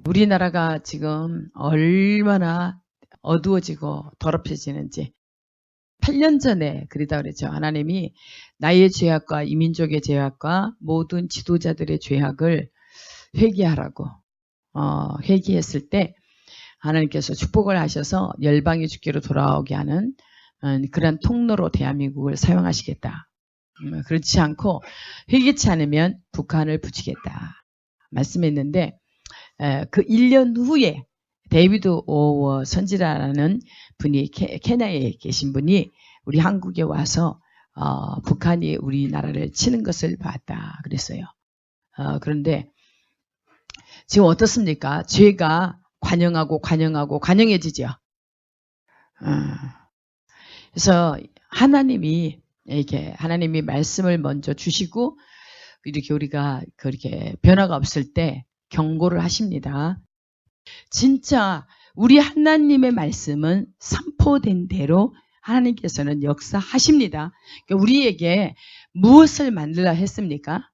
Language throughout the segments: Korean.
우리나라가 지금 얼마나 어두워지고 더럽혀지는지 8년 전에 그러다 그랬죠. 하나님이 나의 죄악과 이민족의 죄악과 모든 지도자들의 죄악을 회개하라고 회개했을 때 하나님께서 축복을 하셔서 열방의 주께로 돌아오게 하는 그런 통로로 대한민국을 사용하시겠다. 그렇지 않고 회개치 않으면 북한을 부치겠다 말씀했는데 그 1년 후에 데이비드 오워 선지자라는 분이 케냐에 계신 분이 우리 한국에 와서 북한이 우리나라를 치는 것을 봤다 그랬어요. 그런데 지금 어떻습니까? 죄가 관영해지죠. 그래서 하나님이 말씀을 먼저 주시고 이렇게 우리가 그렇게 변화가 없을 때 경고를 하십니다. 진짜 우리 하나님의 말씀은 선포된 대로 하나님께서는 역사하십니다. 그러니까 우리에게 무엇을 만들라 했습니까?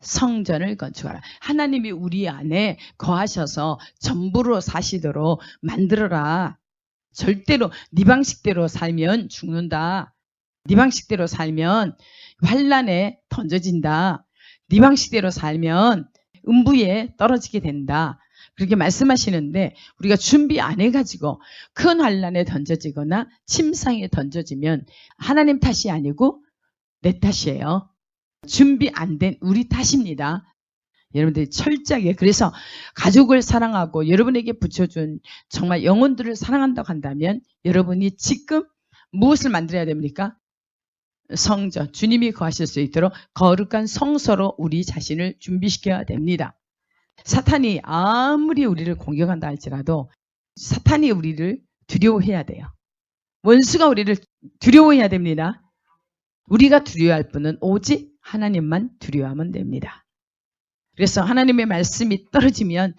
성전을 건축하라. 하나님이 우리 안에 거하셔서 전부로 사시도록 만들어라. 절대로 네 방식대로 살면 죽는다. 네 방식대로 살면 환난에 던져진다. 네 방식대로 살면 음부에 떨어지게 된다. 그렇게 말씀하시는데 우리가 준비 안 해가지고 큰 환난에 던져지거나 침상에 던져지면 하나님 탓이 아니고 내 탓이에요. 준비 안 된 우리 탓입니다. 여러분들이 철저하게 그래서 가족을 사랑하고 여러분에게 붙여준 정말 영혼들을 사랑한다고 한다면 여러분이 지금 무엇을 만들어야 됩니까? 성전, 주님이 거하실 수 있도록 거룩한 성소로 우리 자신을 준비시켜야 됩니다. 사탄이 아무리 우리를 공격한다 할지라도 사탄이 우리를 두려워해야 돼요. 원수가 우리를 두려워해야 됩니다. 우리가 두려워할 분은 오직 하나님만 두려워하면 됩니다. 그래서 하나님의 말씀이 떨어지면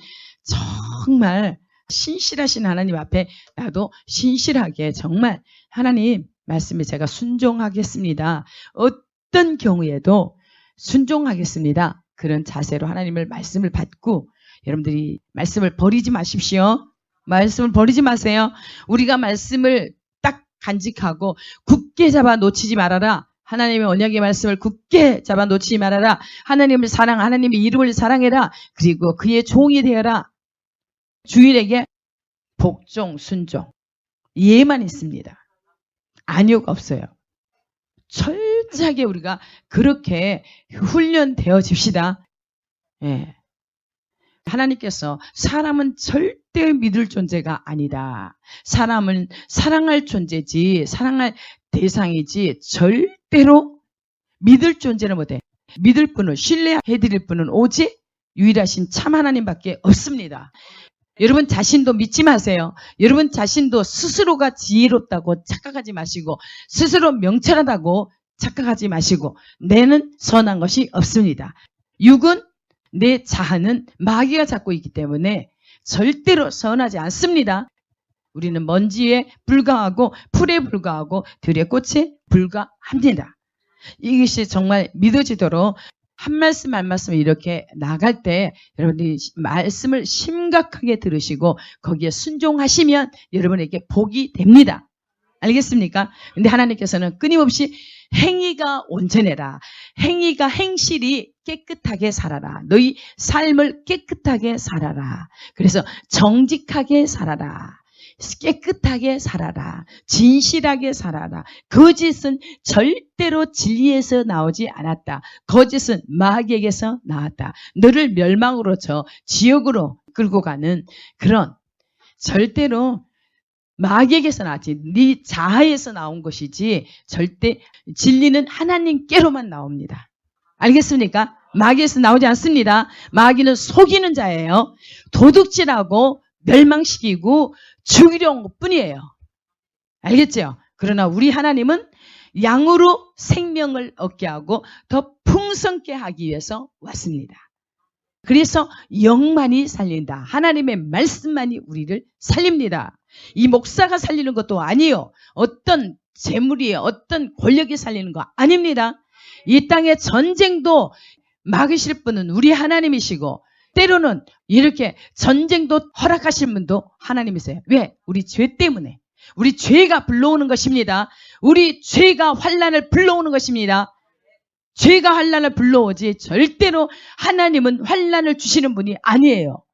정말 신실하신 하나님 앞에 나도 신실하게 정말 하나님 말씀에 제가 순종하겠습니다. 어떤 경우에도 순종하겠습니다. 그런 자세로 하나님의 말씀을 받고 여러분들이 말씀을 버리지 마십시오. 말씀을 버리지 마세요. 우리가 말씀을 딱 간직하고 굳게 잡아 놓치지 말아라. 하나님의 언약의 말씀을 굳게 잡아 놓치지 말아라. 하나님을 하나님의 이름을 사랑해라. 그리고 그의 종이 되어라. 주일에게 복종, 순종. 예만 있습니다. 아니오가 없어요. 철저하게 우리가 그렇게 훈련되어집시다. 예. 하나님께서 사람은 절대 믿을 존재가 아니다. 사람은 사랑할 존재지 사랑할 대상이지 절대로 믿을 존재는 못해. 믿을 분을 신뢰해드릴 분은 오직 유일하신 참 하나님밖에 없습니다. 여러분 자신도 믿지 마세요. 여러분 자신도 스스로가 지혜롭다고 착각하지 마시고 스스로 명철하다고 착각하지 마시고 내는 선한 것이 없습니다. 육은 내 자아는 마귀가 잡고 있기 때문에 절대로 선하지 않습니다. 우리는 먼지에 불과하고 풀에 불과하고 들의 꽃에 불과합니다. 이것이 정말 믿어지도록 한 말씀 한 말씀 이렇게 나갈 때 여러분들이 말씀을 심각하게 들으시고 거기에 순종하시면 여러분에게 복이 됩니다. 알겠습니까? 근데 하나님께서는 끊임없이 행위가 온전해라. 행실이 깨끗하게 살아라. 너희 삶을 깨끗하게 살아라. 그래서 정직하게 살아라. 깨끗하게 살아라. 진실하게 살아라. 거짓은 절대로 진리에서 나오지 않았다. 거짓은 마귀에게서 나왔다. 너를 멸망으로 지옥으로 끌고 가는 그런 절대로 마귀에게서 나왔지 네 자아에서 나온 것이지 절대 진리는 하나님께로만 나옵니다. 알겠습니까? 마귀에서 나오지 않습니다. 마귀는 속이는 자예요. 도둑질하고 멸망시키고 죽이려는 것뿐이에요. 알겠죠? 그러나 우리 하나님은 양으로 생명을 얻게 하고 더 풍성케 하기 위해서 왔습니다. 그래서 영만이 살린다. 하나님의 말씀만이 우리를 살립니다. 이 목사가 살리는 것도 아니에요. 어떤 재물이 어떤 권력이 살리는 거 아닙니다. 이 땅의 전쟁도 막으실 분은 우리 하나님이시고 때로는 이렇게 전쟁도 허락하신 분도 하나님이세요. 왜? 우리 죄 때문에. 우리 죄가 불러오는 것입니다. 우리 죄가 환난을 불러오는 것입니다. 죄가 환난을 불러오지 절대로 하나님은 환난을 주시는 분이 아니에요.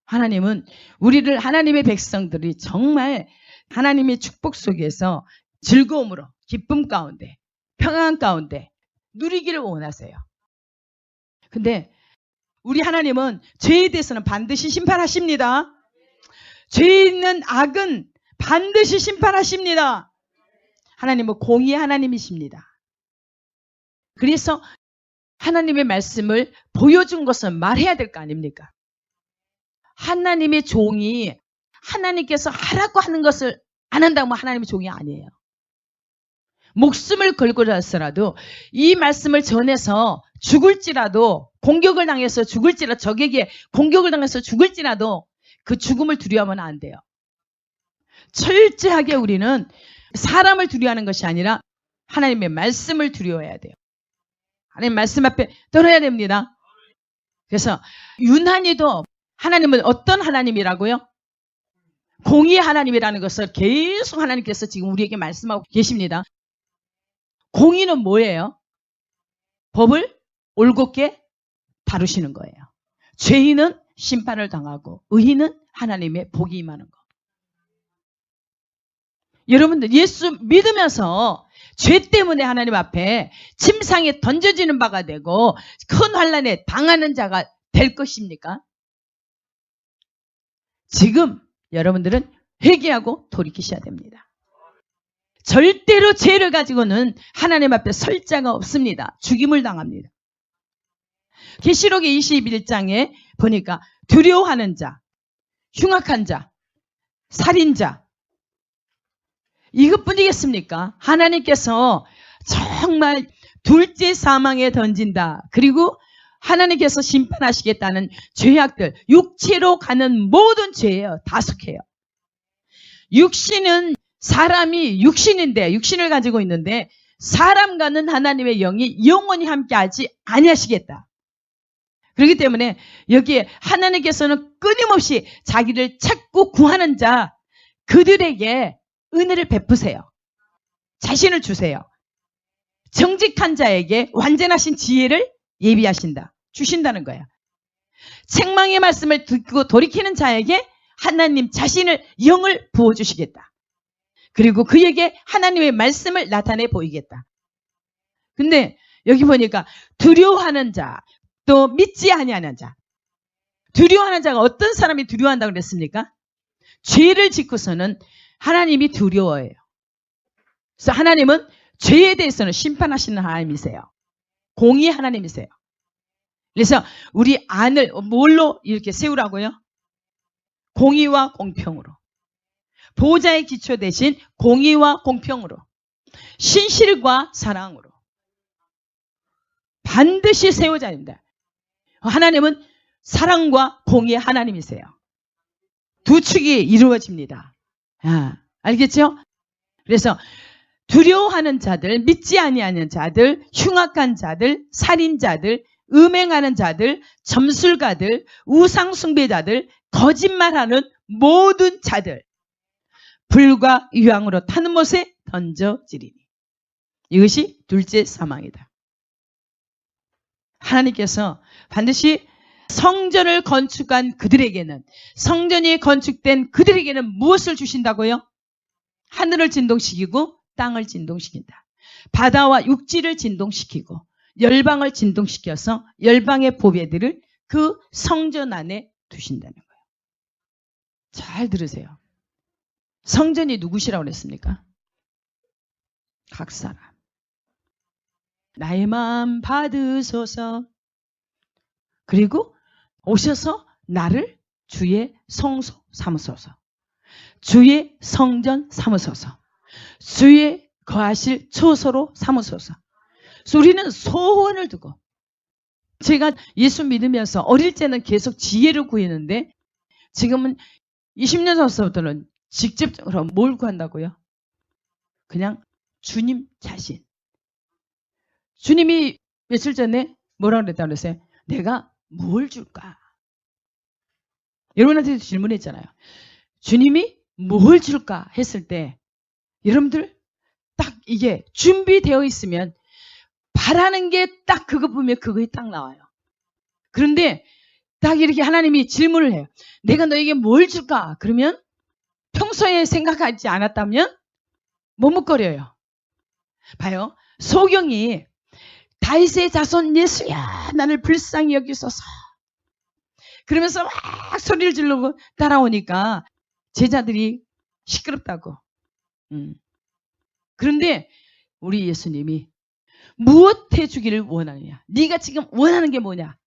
하나님은 우리를, 하나님의 백성들이 정말 하나님의 축복 속에서 즐거움으로, 기쁨 가운데, 평안 가운데 누리기를 원하세요. 근데 우리 하나님은 죄에 대해서는 반드시 심판하십니다. 죄 있는 악은 반드시 심판하십니다. 하나님은 공의의 하나님이십니다. 그래서 하나님의 말씀을 보여준 것은 말해야 될 거 아닙니까? 하나님의 종이 하나님께서 하라고 하는 것을 안 한다면 하나님의 종이 아니에요. 목숨을 걸고라서라도 이 말씀을 전해서 죽을지라도, 공격을 당해서 죽을지라도, 적에게 공격을 당해서 죽을지라도 그 죽음을 두려워하면 안 돼요. 철저하게 우리는 사람을 두려워하는 것이 아니라 하나님의 말씀을 두려워해야 돼요. 하나님 말씀 앞에 떨어야 됩니다. 그래서 유난히도 하나님은 어떤 하나님이라고요? 공의의 하나님이라는 것을 계속 하나님께서 지금 우리에게 말씀하고 계십니다. 공의는 뭐예요? 법을 올곧게 다루시는 거예요. 죄인은 심판을 당하고 의인은 하나님의 복이 임하는 거. 여러분들 예수 믿으면서 죄 때문에 하나님 앞에 침상에 던져지는 바가 되고 큰 환난에 당하는 자가 될 것입니까? 지금 여러분들은 회개하고 돌이키셔야 됩니다. 절대로 죄를 가지고는 하나님 앞에 설 자가 없습니다. 죽임을 당합니다. 계시록의 21장에 보니까 두려워하는 자, 흉악한 자, 살인자, 이것뿐이겠습니까? 하나님께서 정말 둘째 사망에 던진다. 그리고 하나님께서 심판하시겠다는 죄악들, 육체로 가는 모든 죄예요. 다 속해요. 육신은 사람이 육신인데, 육신을 가지고 있는데 사람과는 하나님의 영이 영원히 함께하지 아니하시겠다. 그렇기 때문에 여기에 하나님께서는 끊임없이 자기를 찾고 구하는 자, 그들에게 은혜를 베푸세요. 자신을 주세요. 정직한 자에게 완전하신 지혜를 예비하신다. 주신다는 거예요. 책망의 말씀을 듣고 돌이키는 자에게 하나님 자신을, 영을 부어주시겠다. 그리고 그에게 하나님의 말씀을 나타내 보이겠다. 근데 여기 보니까 두려워하는 자, 또 믿지 아니하는 자. 두려워하는 자가 어떤 사람이 두려워한다고 그랬습니까? 죄를 짓고서는 하나님이 두려워해요. 그래서 하나님은 죄에 대해서는 심판하시는 하나님이세요. 공의의 하나님이세요. 그래서 우리 안을 뭘로 이렇게 세우라고요? 공의와 공평으로. 보호자의 기초 대신 공의와 공평으로. 신실과 사랑으로. 반드시 세우자 합니다. 하나님은 사랑과 공의의 하나님이세요. 두 축이 이루어집니다. 알겠죠? 그래서 두려워하는 자들, 믿지 아니하는 자들, 흉악한 자들, 살인자들, 음행하는 자들, 점술가들, 우상숭배자들, 거짓말하는 모든 자들, 불과 유황으로 타는 못에 던져지리니. 이것이 둘째 사망이다. 하나님께서 반드시 성전을 건축한 그들에게는, 성전이 건축된 그들에게는 무엇을 주신다고요? 하늘을 진동시키고 땅을 진동시킨다. 바다와 육지를 진동시키고 열방을 진동시켜서 열방의 보배들을 그 성전 안에 두신다는 거예요. 잘 들으세요. 성전이 누구시라고 그랬습니까? 각 사람. 나의 마음 받으소서. 그리고 오셔서 나를 주의 성소 삼으소서. 주의 성전 삼으소서. 주의 거하실 초소로 삼으소서. 우리는 소원을 두고, 제가 예수 믿으면서 어릴 때는 계속 지혜를 구했는데 지금은 20년 전부터는 직접적으로 뭘 구한다고요? 그냥 주님 자신. 주님이 며칠 전에 뭐라고 그랬다고 그랬어요? 내가 뭘 줄까? 여러분한테도 질문했잖아요. 주님이 뭘 줄까 했을 때 여러분들 딱 이게 준비되어 있으면 바라는 게 딱 그거 보면 그거에 딱 나와요. 그런데 딱 이렇게 하나님이 질문을 해요. 내가 너에게 뭘 줄까? 그러면 평소에 생각하지 않았다면 머뭇거려요. 봐요. 소경이 다윗의 자손 예수야 나를 불쌍히 여기소서 그러면서 막 소리를 지르고 따라오니까 제자들이 시끄럽다고. 그런데 우리 예수님이 무엇 해주기를 원하느냐? 네가 지금 원하는 게 뭐냐?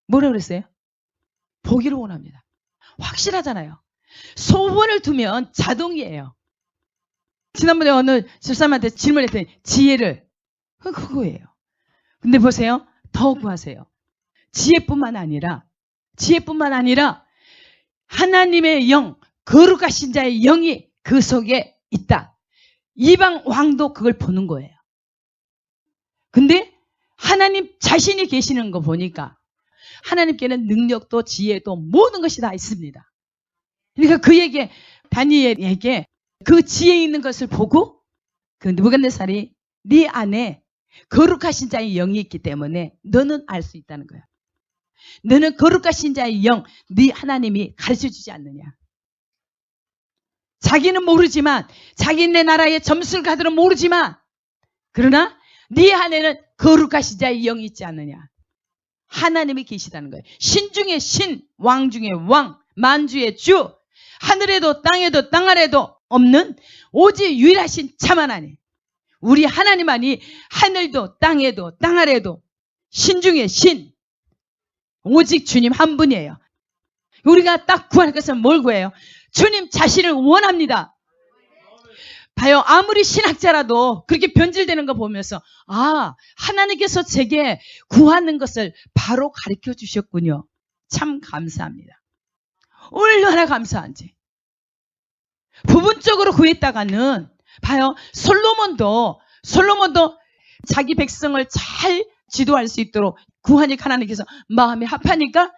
뭐라 그랬어요? 보기를 원합니다. 확실하잖아요. 소원을 두면 자동이에요. 지난번에 어느 집사람한테 질문했더니 지혜를 그거예요. 근데 보세요. 더 구하세요. 지혜뿐만 아니라 하나님의 영, 거룩하신 자의 영이 그 속에 있다. 이방 왕도 그걸 보는 거예요. 근데 하나님 자신이 계시는 거 보니까 하나님께는 능력도 지혜도 모든 것이 다 있습니다. 그러니까 그에게 다니엘에게 그 지혜 있는 것을 보고 그 느부갓네살이 네 안에 거룩하신 자의 영이 있기 때문에 너는 알 수 있다는 거야. 너는 거룩하신 자의 영, 네 하나님이 가르쳐주지 않느냐. 자기는 모르지만 자기네 나라의 점수를 가들어 모르지만 그러나 네 안에는 거룩하신 자의 영이 있지 않느냐. 하나님이 계시다는 거예요. 신 중에 신, 왕 중에 왕, 만주의 주, 하늘에도 땅에도 땅 아래도 없는 오직 유일하신 참 하나님. 우리 하나님만이 하늘도 땅에도 땅 아래도 신 중에 신, 오직 주님 한 분이에요. 우리가 딱 구할 것은 뭘 구해요? 주님 자신을 원합니다. 봐요. 아무리 신학자라도 그렇게 변질되는 거 보면서 하나님께서 제게 구하는 것을 바로 가르쳐 주셨군요. 참 감사합니다. 얼마나 감사한지. 부분적으로 구했다가는 봐요. 솔로몬도 자기 백성을 잘 지도할 수 있도록 구하니까 하나님께서 마음이 합하니까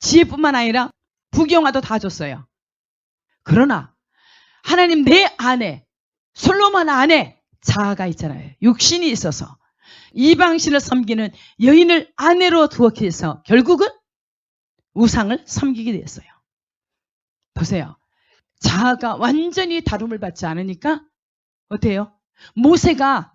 지혜뿐만 아니라 부경화도 다 줬어요. 그러나 하나님 내 안에 솔로몬 안에 자아가 있잖아요. 육신이 있어서 이방신을 섬기는 여인을 아내로 두었기 위해서 결국은 우상을 섬기게 됐어요. 보세요. 자아가 완전히 다룸을 받지 않으니까 어때요? 모세가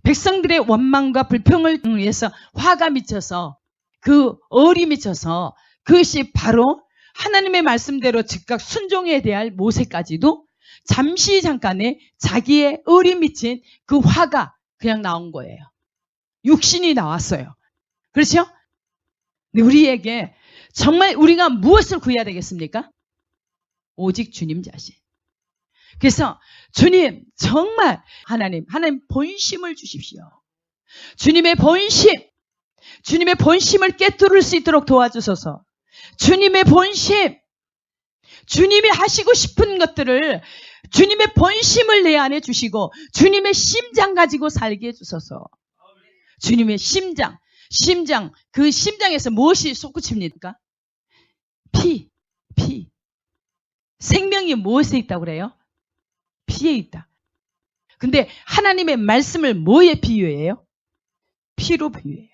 백성들의 원망과 불평을 위해서 화가 미쳐서 그 얼이 미쳐서 그것이 바로 하나님의 말씀대로 즉각 순종해야 될 모세까지도 잠깐의 자기의 얼이 미친 그 화가 그냥 나온 거예요. 육신이 나왔어요. 그렇죠? 우리에게 정말 우리가 무엇을 구해야 되겠습니까? 오직 주님 자신. 그래서 주님 정말 하나님 본심을 주십시오. 주님의 본심을 꿰뚫을 수 있도록 도와주소서. 주님의 본심, 주님이 하시고 싶은 것들을 주님의 본심을 내 안에 주시고 주님의 심장 가지고 살게 해주소서. 주님의 심장, 그 심장에서 무엇이 솟구칩니까? 피. 생명이 무엇에 있다고 그래요? 피에 있다. 근데 하나님의 말씀을 뭐에 비유해요? 피로 비유해요.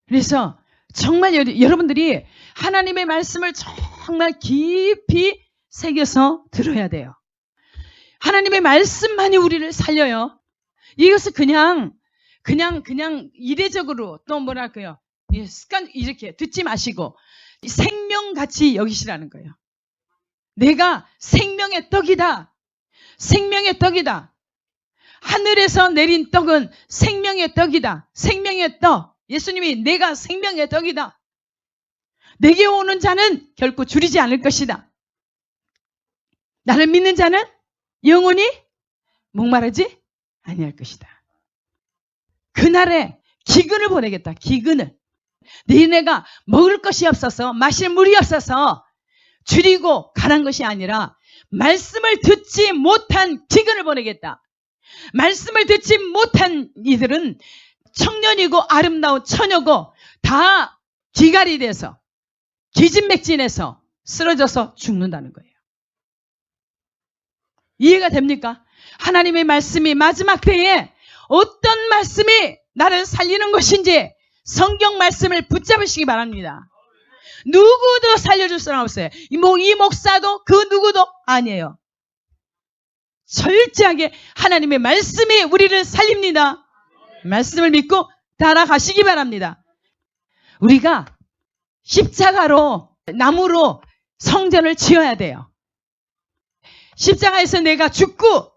그래서 정말 여러분들이 하나님의 말씀을 정말 깊이 새겨서 들어야 돼요. 하나님의 말씀만이 우리를 살려요. 이것을 그냥 이례적으로 또 뭐랄까요? 습관 이렇게 듣지 마시고 생명같이 여기시라는 거예요. 내가 생명의 떡이다. 생명의 떡이다. 하늘에서 내린 떡은 생명의 떡이다. 생명의 떡. 예수님이 내가 생명의 떡이다. 내게 오는 자는 결코 줄이지 않을 것이다. 나를 믿는 자는 영원히 목마르지 아니할 것이다. 그날에 기근을 보내겠다. 기근을. 너희네가 먹을 것이 없어서 마실 물이 없어서 줄이고 가난 것이 아니라 말씀을 듣지 못한 기근을 보내겠다. 말씀을 듣지 못한 이들은 청년이고 아름다운 처녀고 다 기갈이 돼서 기진맥진해서 쓰러져서 죽는다는 거예요. 이해가 됩니까? 하나님의 말씀이 마지막 때에 어떤 말씀이 나를 살리는 것인지 성경 말씀을 붙잡으시기 바랍니다. 누구도 살려줄 사람 없어요. 이 목사도 그 누구도 아니에요. 철저하게 하나님의 말씀이 우리를 살립니다. 말씀을 믿고 따라가시기 바랍니다. 우리가 십자가로 나무로 성전을 지어야 돼요. 십자가에서 내가 죽고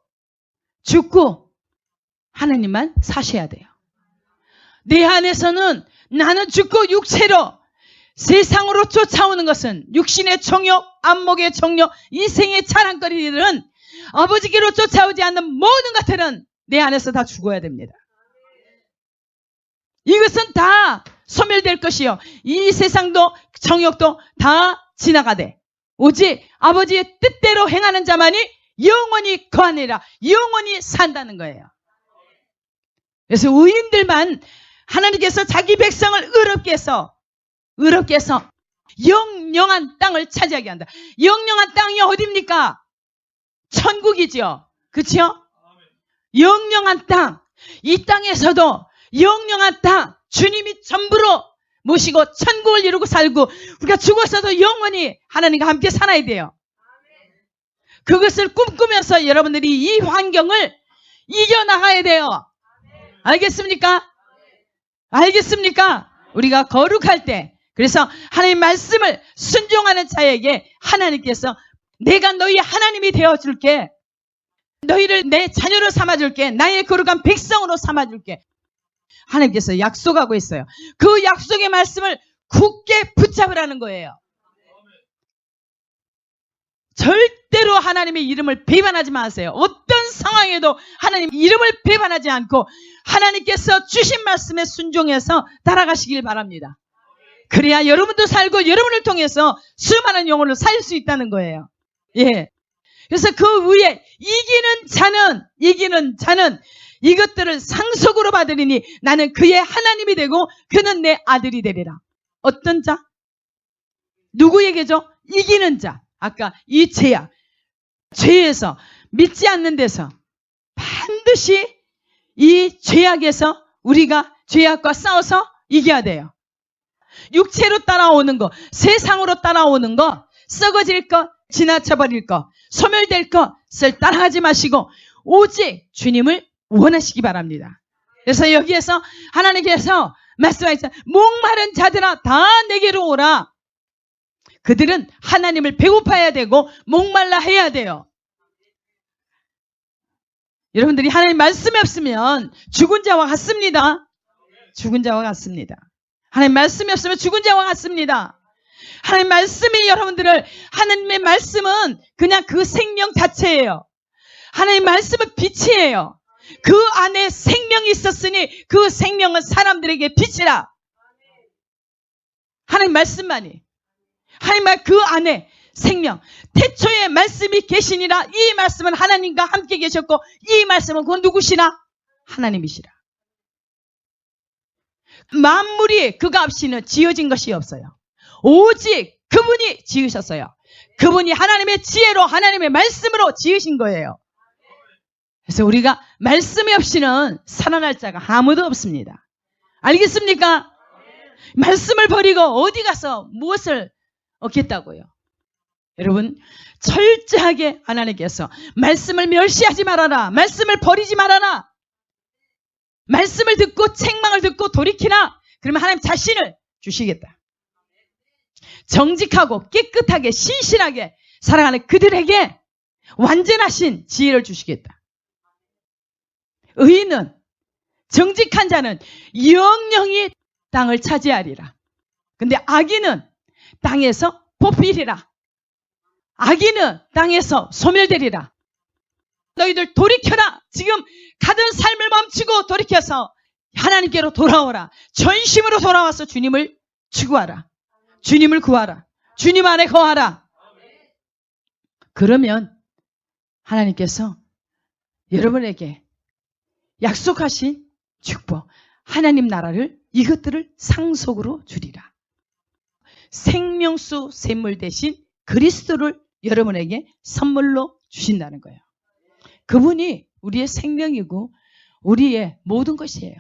하나님만 사셔야 돼요. 내 안에서는 나는 죽고 육체로 세상으로 쫓아오는 것은 육신의 정욕, 안목의 정욕, 인생의 자랑거리들은 아버지께로 쫓아오지 않는 모든 것들은 내 안에서 다 죽어야 됩니다. 이것은 다 소멸될 것이요. 이 세상도 정욕도 다 지나가되 오직 아버지의 뜻대로 행하는 자만이 영원히 거하니라. 영원히 산다는 거예요. 그래서 의인들만 하나님께서 자기 백성을 의롭게 해서 영영한 땅을 차지하게 한다. 영영한 땅이 어디입니까? 천국이지요. 그렇죠? 영영한 땅. 이 땅에서도 영영한 땅 주님이 전부로 모시고 천국을 이루고 살고 우리가 죽어서도 영원히 하나님과 함께 살아야 돼요. 그것을 꿈꾸면서 여러분들이 이 환경을 이겨나가야 돼요. 알겠습니까? 알겠습니까? 우리가 거룩할 때 그래서 하나님의 말씀을 순종하는 자에게 하나님께서 내가 너희 하나님이 되어줄게. 너희를 내 자녀로 삼아줄게. 나의 거룩한 백성으로 삼아줄게. 하나님께서 약속하고 있어요. 그 약속의 말씀을 굳게 붙잡으라는 거예요. 절대로 하나님의 이름을 배반하지 마세요. 어떤 상황에도 하나님 이름을 배반하지 않고 하나님께서 주신 말씀에 순종해서 따라가시길 바랍니다. 그래야 여러분도 살고 여러분을 통해서 수많은 영혼을 살릴 수 있다는 거예요. 예. 그래서 그 위에 이기는 자는 이것들을 상속으로 받으리니 나는 그의 하나님이 되고 그는 내 아들이 되리라. 어떤 자? 누구에게죠? 이기는 자. 아까 이 죄에서 믿지 않는 데서 반드시 이 죄악에서 우리가 죄악과 싸워서 이겨야 돼요. 육체로 따라오는 거, 세상으로 따라오는 거, 썩어질 것, 지나쳐버릴 것, 소멸될 것을 따라하지 마시고 오직 주님을 원하시기 바랍니다. 그래서 여기에서 하나님께서 말씀하셨어요. 목마른 자들아 다 내게로 오라. 그들은 하나님을 배고파야 되고 목말라 해야 돼요. 여러분들이 하나님 말씀이 없으면 죽은 자와 같습니다. 죽은 자와 같습니다. 하나님 말씀이 없으면 죽은 자와 같습니다. 하나님 말씀이 여러분들을 하나님의 말씀은 그냥 그 생명 자체예요. 하나님 말씀은 빛이에요. 그 안에 생명이 있었으니 그 생명은 사람들에게 빛이라. 하나님 말씀만이. 하나님 그 안에 생명. 태초에 말씀이 계시니라. 이 말씀은 하나님과 함께 계셨고 이 말씀은 그 누구시라? 하나님이시라. 만물이 그가 없이는 지어진 것이 없어요. 오직 그분이 지으셨어요. 그분이 하나님의 지혜로 하나님의 말씀으로 지으신 거예요. 그래서 우리가 말씀이 없이는 살아날 자가 아무도 없습니다. 알겠습니까? 말씀을 버리고 어디 가서 무엇을 얻겠다고요? 여러분 철저하게 하나님께서 말씀을 멸시하지 말아라. 말씀을 버리지 말아라. 말씀을 듣고 책망을 듣고 돌이키라. 그러면 하나님 자신을 주시겠다. 정직하고 깨끗하게 신실하게 살아가는 그들에게 완전하신 지혜를 주시겠다. 의인은 정직한 자는 영영이 땅을 차지하리라. 근데 악인은 땅에서 뽑히리라. 악인은 땅에서 소멸되리라. 너희들 돌이켜라. 지금 가던 삶을 멈추고 돌이켜서 하나님께로 돌아오라. 전심으로 돌아와서 주님을 추구하라. 주님을 구하라. 주님 안에 거하라. 그러면 하나님께서 여러분에게 약속하신 축복, 하나님 나라를 이것들을 상속으로 주리라. 생명수 샘물 대신 그리스도를 여러분에게 선물로 주신다는 거예요. 그분이 우리의 생명이고 우리의 모든 것이에요.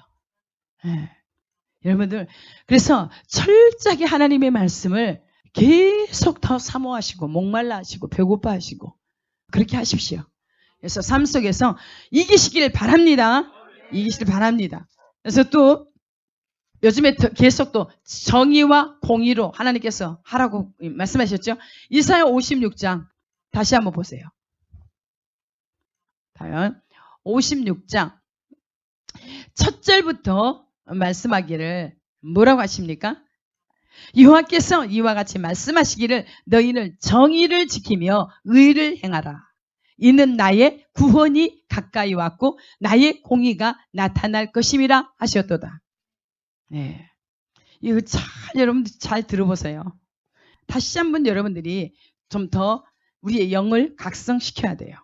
여러분들, 그래서 철저하게 하나님의 말씀을 계속 더 사모하시고 목말라 하시고 배고파 하시고 그렇게 하십시오. 그래서 삶 속에서 이기시길 바랍니다. 이기시길 바랍니다. 그래서 또 요즘에 계속 또 정의와 공의로 하나님께서 하라고 말씀하셨죠. 이사야 56장 다시 한번 보세요. 과연 56장 첫 절부터 말씀하기를 뭐라고 하십니까? 여호와께서 이와 같이 말씀하시기를 너희는 정의를 지키며 의를 행하라. 이는 나의 구원이 가까이 왔고 나의 공의가 나타날 것임이라 하셨도다. 네. 이거 여러분들 잘 들어보세요. 다시 한번 여러분들이 좀 더 우리의 영을 각성시켜야 돼요.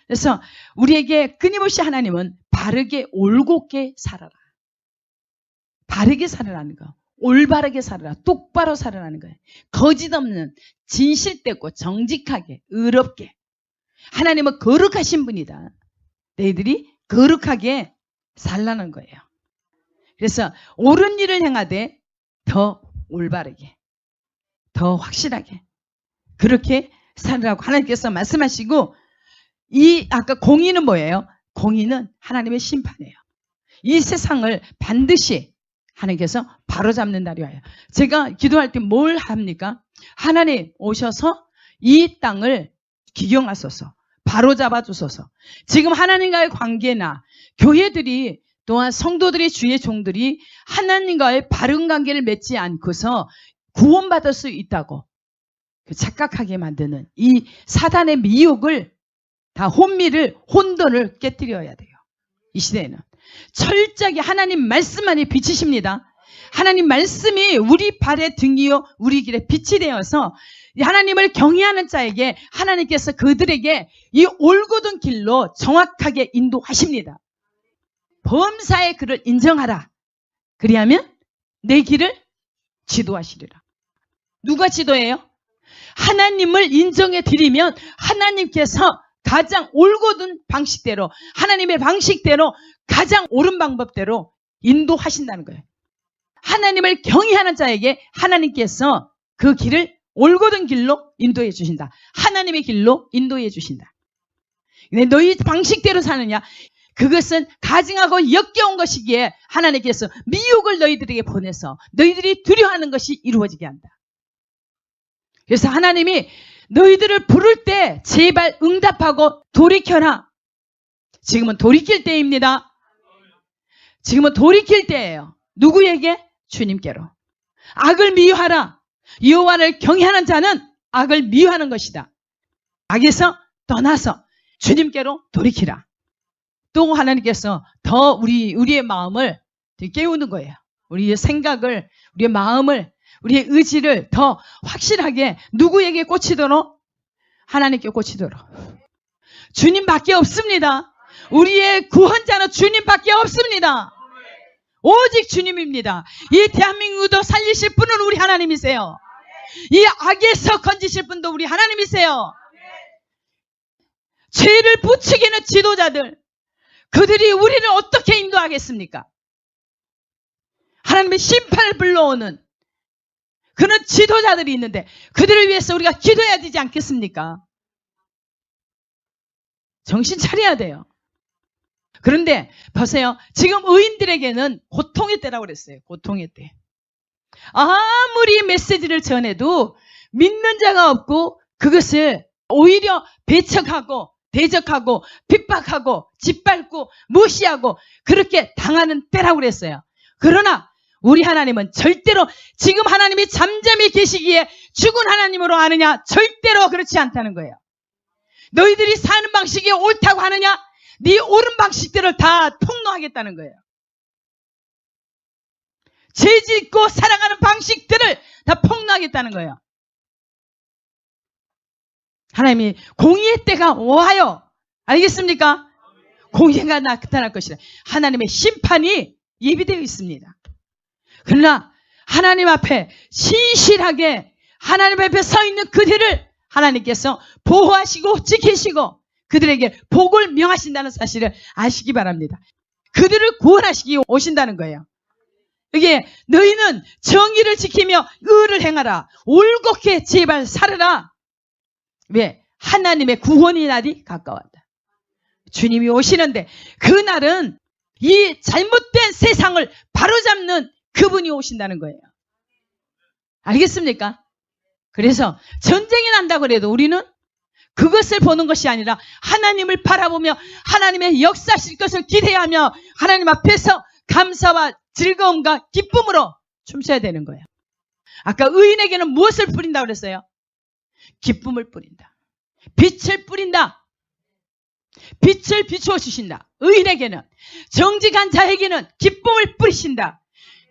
그래서 우리에게 끊임없이 하나님은 바르게 올곧게 살아라. 바르게 살아라는 거. 올바르게 살아라. 똑바로 살아라는 거예요. 거짓 없는 진실되고 정직하게 의롭게. 하나님은 거룩하신 분이다. 너희들이 거룩하게 살라는 거예요. 그래서 옳은 일을 행하되 더 올바르게, 더 확실하게 그렇게 살으라고 하나님께서 말씀하시고, 이 아까 공의는 뭐예요? 공의는 하나님의 심판이에요. 이 세상을 반드시 하나님께서 바로잡는 날이 와요. 제가 기도할 때 뭘 합니까? 하나님 오셔서 이 땅을 기경하소서, 바로잡아 주소서. 지금 하나님과의 관계나 교회들이 또한 성도들이 주의 종들이 하나님과의 바른 관계를 맺지 않고서 구원받을 수 있다고 착각하게 만드는 이 사단의 미혹을 다 혼돈을 깨뜨려야 돼요. 이 시대에는 철저하게 하나님 말씀만이 빛이십니다. 하나님 말씀이 우리 발의 등이요 우리 길의 빛이 되어서 하나님을 경외하는 자에게 하나님께서 그들에게 이 올곧은 길로 정확하게 인도하십니다. 범사의 그를 인정하라. 그리하면 내 길을 지도하시리라. 누가 지도해요? 하나님을 인정해 드리면 하나님께서 가장 올곧은 방식대로, 하나님의 방식대로 가장 옳은 방법대로 인도하신다는 거예요. 하나님을 경외하는 자에게 하나님께서 그 길을 올곧은 길로 인도해 주신다. 하나님의 길로 인도해 주신다. 근데 너희 방식대로 사느냐? 그것은 가증하고 역겨운 것이기에 하나님께서 미혹을 너희들에게 보내서 너희들이 두려워하는 것이 이루어지게 한다. 그래서 하나님이 너희들을 부를 때 제발 응답하고 돌이켜라. 지금은 돌이킬 때입니다. 지금은 돌이킬 때예요. 누구에게? 주님께로. 악을 미워하라. 여호와를 경외하는 자는 악을 미워하는 것이다. 악에서 떠나서 주님께로 돌이키라. 또 하나님께서 더 우리의 마음을 깨우는 거예요. 우리의 생각을, 우리의 마음을, 우리의 의지를 더 확실하게 누구에게 꽂히도록? 하나님께 꽂히도록. 주님밖에 없습니다. 우리의 구원자는 주님밖에 없습니다. 오직 주님입니다. 이 대한민국도 살리실 분은 우리 하나님이세요. 이 악에서 건지실 분도 우리 하나님이세요. 죄를 부추기는 지도자들, 그들이 우리를 어떻게 인도하겠습니까? 하나님의 심판을 불러오는 그런 지도자들이 있는데 그들을 위해서 우리가 기도해야 되지 않겠습니까? 정신 차려야 돼요. 그런데 보세요. 지금 의인들에게는 고통의 때라고 그랬어요. 고통의 때. 아무리 메시지를 전해도 믿는 자가 없고 그것을 오히려 배척하고 대적하고 핍박하고 짓밟고 무시하고 그렇게 당하는 때라고 그랬어요. 그러나 우리 하나님은 절대로 지금 하나님이 잠잠히 계시기에 죽은 하나님으로 아느냐? 절대로 그렇지 않다는 거예요. 너희들이 사는 방식이 옳다고 하느냐? 네 옳은 방식들을 다 폭로하겠다는 거예요. 죄 짓고 살아가는 방식들을 다 폭로하겠다는 거예요. 하나님이 공의의 때가 와요. 알겠습니까? 공의가 나타날 것이다. 하나님의 심판이 예비되어 있습니다. 그러나 하나님 앞에 신실하게 하나님 앞에 서 있는 그들을 하나님께서 보호하시고 지키시고 그들에게 복을 명하신다는 사실을 아시기 바랍니다. 그들을 구원하시기 오신다는 거예요. 이게 너희는 정의를 지키며 의를 행하라. 올곧게 제발 살아라. 왜? 하나님의 구원의 날이 가까웠다. 주님이 오시는데 그날은 이 잘못된 세상을 바로잡는 그분이 오신다는 거예요. 알겠습니까? 그래서 전쟁이 난다고 해도 우리는 그것을 보는 것이 아니라 하나님을 바라보며 하나님의 역사하실 것을 기대하며 하나님 앞에서 감사와 즐거움과 기쁨으로 춤춰야 되는 거예요. 아까 의인에게는 무엇을 뿌린다고 그랬어요? 기쁨을 뿌린다. 빛을 뿌린다. 빛을 비추어 주신다. 의인에게는, 정직한 자에게는 기쁨을 뿌리신다.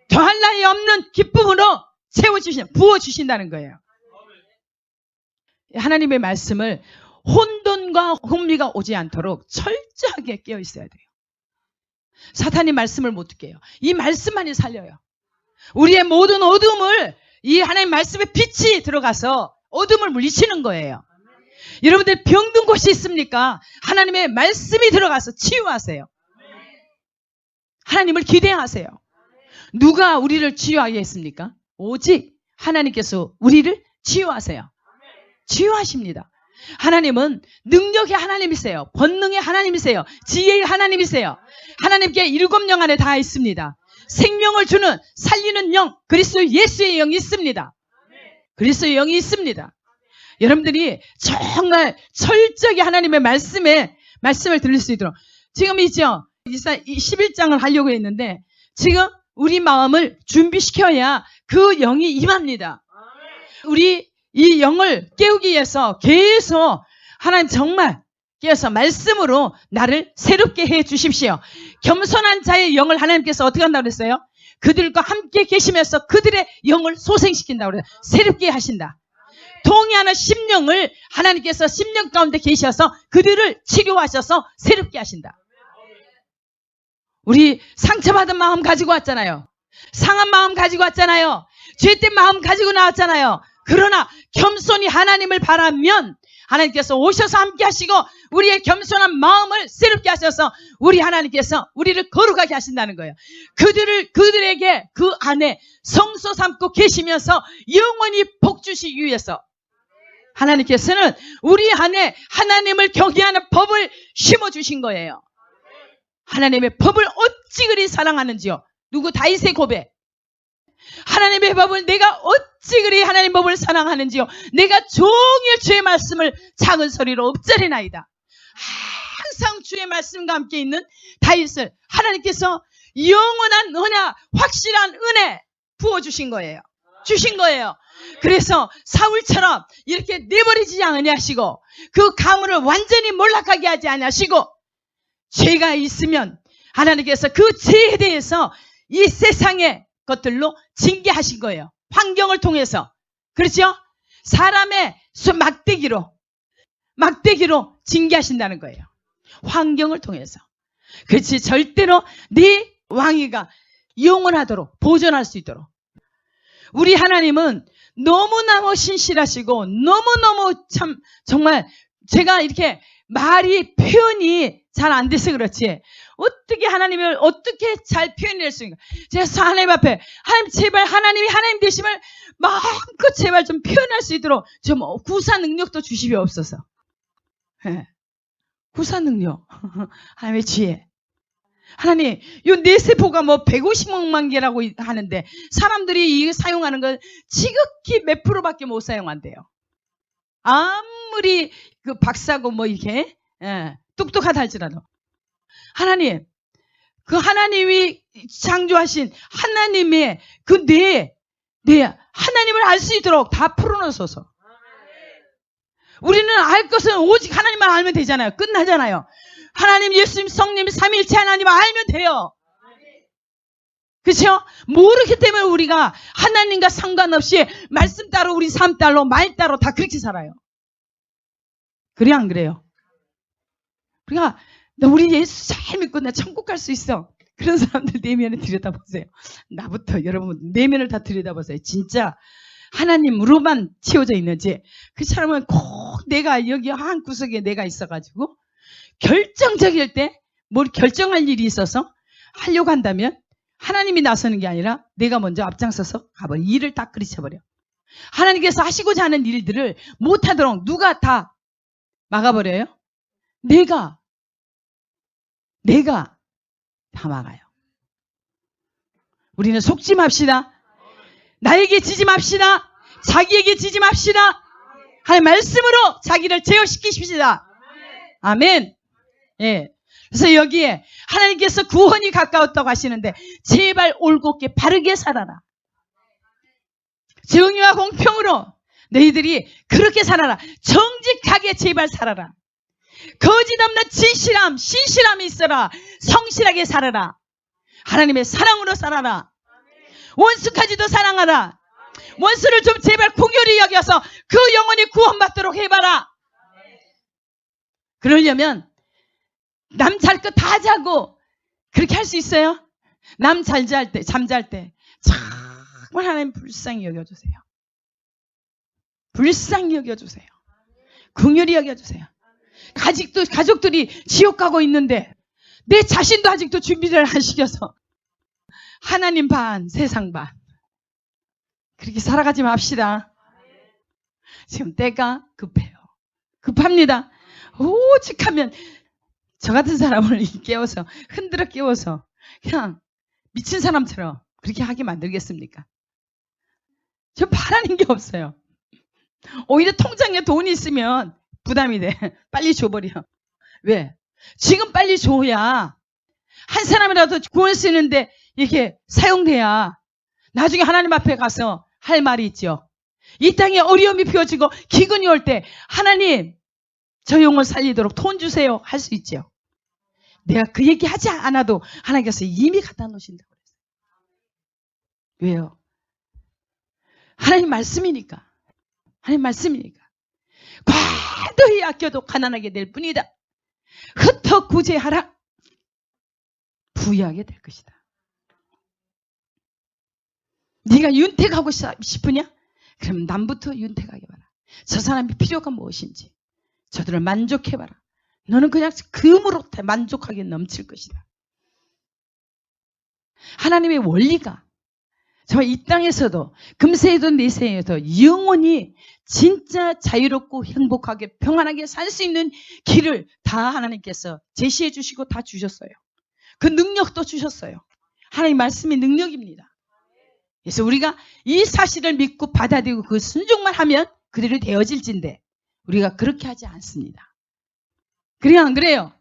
더할 나위 없는 기쁨으로 채워주신다. 부어주신다는 거예요. 하나님의 말씀을 혼돈과 혼미가 오지 않도록 철저하게 깨어 있어야 돼요. 사탄이 말씀을 못 듣게 해요. 이 말씀만이 살려요. 우리의 모든 어둠을 이 하나님 말씀의 빛이 들어가서 어둠을 물리치는 거예요. 여러분들 병든 곳이 있습니까? 하나님의 말씀이 들어가서 치유하세요. 하나님을 기대하세요. 누가 우리를 치유하게 했습니까? 오직 하나님께서 우리를 치유하세요. 치유하십니다. 하나님은 능력의 하나님이세요. 권능의 하나님이세요. 지혜의 하나님이세요. 하나님께 7영 안에 다 있습니다. 생명을 주는 살리는 영, 그리스도 예수의 영이 있습니다. 그리스도의 영이 있습니다. 여러분들이 정말 철저하게 하나님의 말씀을 들을 수 있도록 지금 있죠. 11장을 하려고 했는데 지금 우리 마음을 준비시켜야 그 영이 임합니다. 우리 이 영을 깨우기 위해서 계속 하나님 정말 깨어서 말씀으로 나를 새롭게 해 주십시오. 겸손한 자의 영을 하나님께서 어떻게 한다고 그랬어요? 그들과 함께 계시면서 그들의 영을 소생시킨다고 그래요. 새롭게 하신다. 통해하는 심령을 하나님께서 심령 가운데 계셔서 그들을 치료하셔서 새롭게 하신다. 우리 상처받은 마음 가지고 왔잖아요. 상한 마음 가지고 왔잖아요. 죄된 마음 가지고 나왔잖아요. 그러나 겸손히 하나님을 바라면 하나님께서 오셔서 함께 하시고 우리의 겸손한 마음을 새롭게 하셔서 우리 하나님께서 우리를 거룩하게 하신다는 거예요. 그들에게 그 안에 성소 삼고 계시면서 영원히 복 주시기 위해서 하나님께서는 우리 안에 하나님을 경외하는 법을 심어주신 거예요. 하나님의 법을 어찌 그리 사랑하는지요. 누구? 다윗의 고백. 하나님의 법을 내가 어찌 그리 하나님의 법을 사랑하는지요. 내가 종일 주의 말씀을 작은 소리로 읊조리나이다. 항상 주의 말씀과 함께 있는 다윗을 하나님께서 영원한 언약, 확실한 은혜 부어주신 거예요. 주신 거예요. 그래서 사울처럼 이렇게 내버리지 아니하시고 그 가문을 완전히 몰락하게 하지 아니하시고 죄가 있으면 하나님께서 그 죄에 대해서 이 세상의 것들로 징계하신 거예요. 환경을 통해서. 그렇죠? 사람의 막대기로 징계하신다는 거예요. 환경을 통해서. 그렇지. 절대로 네 왕위가 영원하도록 보존할 수 있도록. 우리 하나님은 너무너무 신실하시고 너무너무 참 정말 제가 이렇게 말이 표현이 잘 안 돼서 그렇지 어떻게 하나님을 어떻게 잘 표현할 수 있는가. 제가 하나님 앞에 하나님 제발 하나님이 하나님 되심을 마음껏 제발 좀 표현할 수 있도록 좀 구사 능력도 주시옵소서. 구사 능력 하나님의 지혜. 하나님, 요 뇌세포가 뭐 150만 개라고 하는데 사람들이 이거 사용하는 건 지극히 몇 프로밖에 못 사용한대요. 아무리 그 박사고 뭐 이렇게 똑똑하다 할지라도 하나님, 그 하나님이 창조하신 하나님의 그 뇌 하나님을 알 수 있도록 다 풀어놓으소서. 우리는 알 것은 오직 하나님만 알면 되잖아요. 끝나잖아요. 하나님, 예수님, 성님, 삼위일체 하나님 알면 돼요. 그렇죠? 모르기 때문에 우리가 하나님과 상관없이 말씀 따로 우리 삶 따로 말 따로 다 그렇게 살아요. 그래 안 그래요? 우리가 우리 예수 잘 믿고 나 천국 갈 수 있어. 그런 사람들 내면을 들여다보세요. 나부터 여러분 내면을 다 들여다보세요. 진짜 하나님으로만 채워져 있는지. 그 사람은 꼭 내가 여기 한 구석에 내가 있어가지고 결정적일 때 뭘 결정할 일이 있어서 하려고 한다면 하나님이 나서는 게 아니라 내가 먼저 앞장서서 가버려. 일을 딱 그르쳐버려. 하나님께서 하시고자 하는 일들을 못하도록 누가 다 막아버려요? 내가 다 막아요. 우리는 속지 맙시다. 나에게 지지 맙시다. 자기에게 지지 맙시다. 하나님 말씀으로 자기를 제어시키십시다. 아멘. 예. 그래서 여기에 하나님께서 구원이 가까웠다고 하시는데 제발 올곧게 바르게 살아라. 정의와 공평으로 너희들이 그렇게 살아라. 정직하게 제발 살아라. 거짓 없는 진실함, 신실함이 있어라. 성실하게 살아라. 하나님의 사랑으로 살아라. 원수까지도 사랑하라. 원수를 좀 제발 긍휼히 여겨서 그 영혼이 구원받도록 해봐라. 그러려면 남 잘 것 다 자고 그렇게 할 수 있어요? 남 잘 잘 때, 잠잘 때 정말 하나님 불쌍히 여겨주세요. 불쌍히 여겨주세요. 긍휼히 여겨주세요. 아직도 가족들이 지옥 가고 있는데 내 자신도 아직도 준비를 안 시켜서 하나님 반, 세상 반 그렇게 살아가지 맙시다. 지금 때가 급해요. 급합니다. 오직하면 저 같은 사람을 깨워서 흔들어 깨워서 그냥 미친 사람처럼 그렇게 하게 만들겠습니까? 저 바라는 게 없어요. 오히려 통장에 돈이 있으면 부담이 돼. 빨리 줘버려. 왜? 지금 빨리 줘야 한 사람이라도 구원 쓰는데 이렇게 사용돼야 나중에 하나님 앞에 가서 할 말이 있죠. 이 땅에 어려움이 피어지고 기근이 올 때 하나님 저 영혼 살리도록 돈 주세요 할 수 있죠. 내가 그 얘기 하지 않아도 하나님께서 이미 갖다 놓으신다고 그랬어요. 왜요? 하나님 말씀이니까. 하나님 말씀이니까. 과도히 아껴도 가난하게 될 뿐이다. 흩어 구제하라. 부유하게 될 것이다. 네가 윤택하고 싶으냐? 그럼 남부터 윤택하게 봐라. 저 사람이 필요가 무엇인지 저들을 만족해봐라. 너는 그냥 금으로 만족하게 넘칠 것이다. 하나님의 원리가 정말 이 땅에서도 금세에도 내세에도 영원히 진짜 자유롭고 행복하게 평안하게 살 수 있는 길을 다 하나님께서 제시해 주시고 다 주셨어요. 그 능력도 주셨어요. 하나님 말씀이 능력입니다. 그래서 우리가 이 사실을 믿고 받아들이고 그 순종만 하면 그대로 되어질진데 우리가 그렇게 하지 않습니다. 그래요, 안 그래요?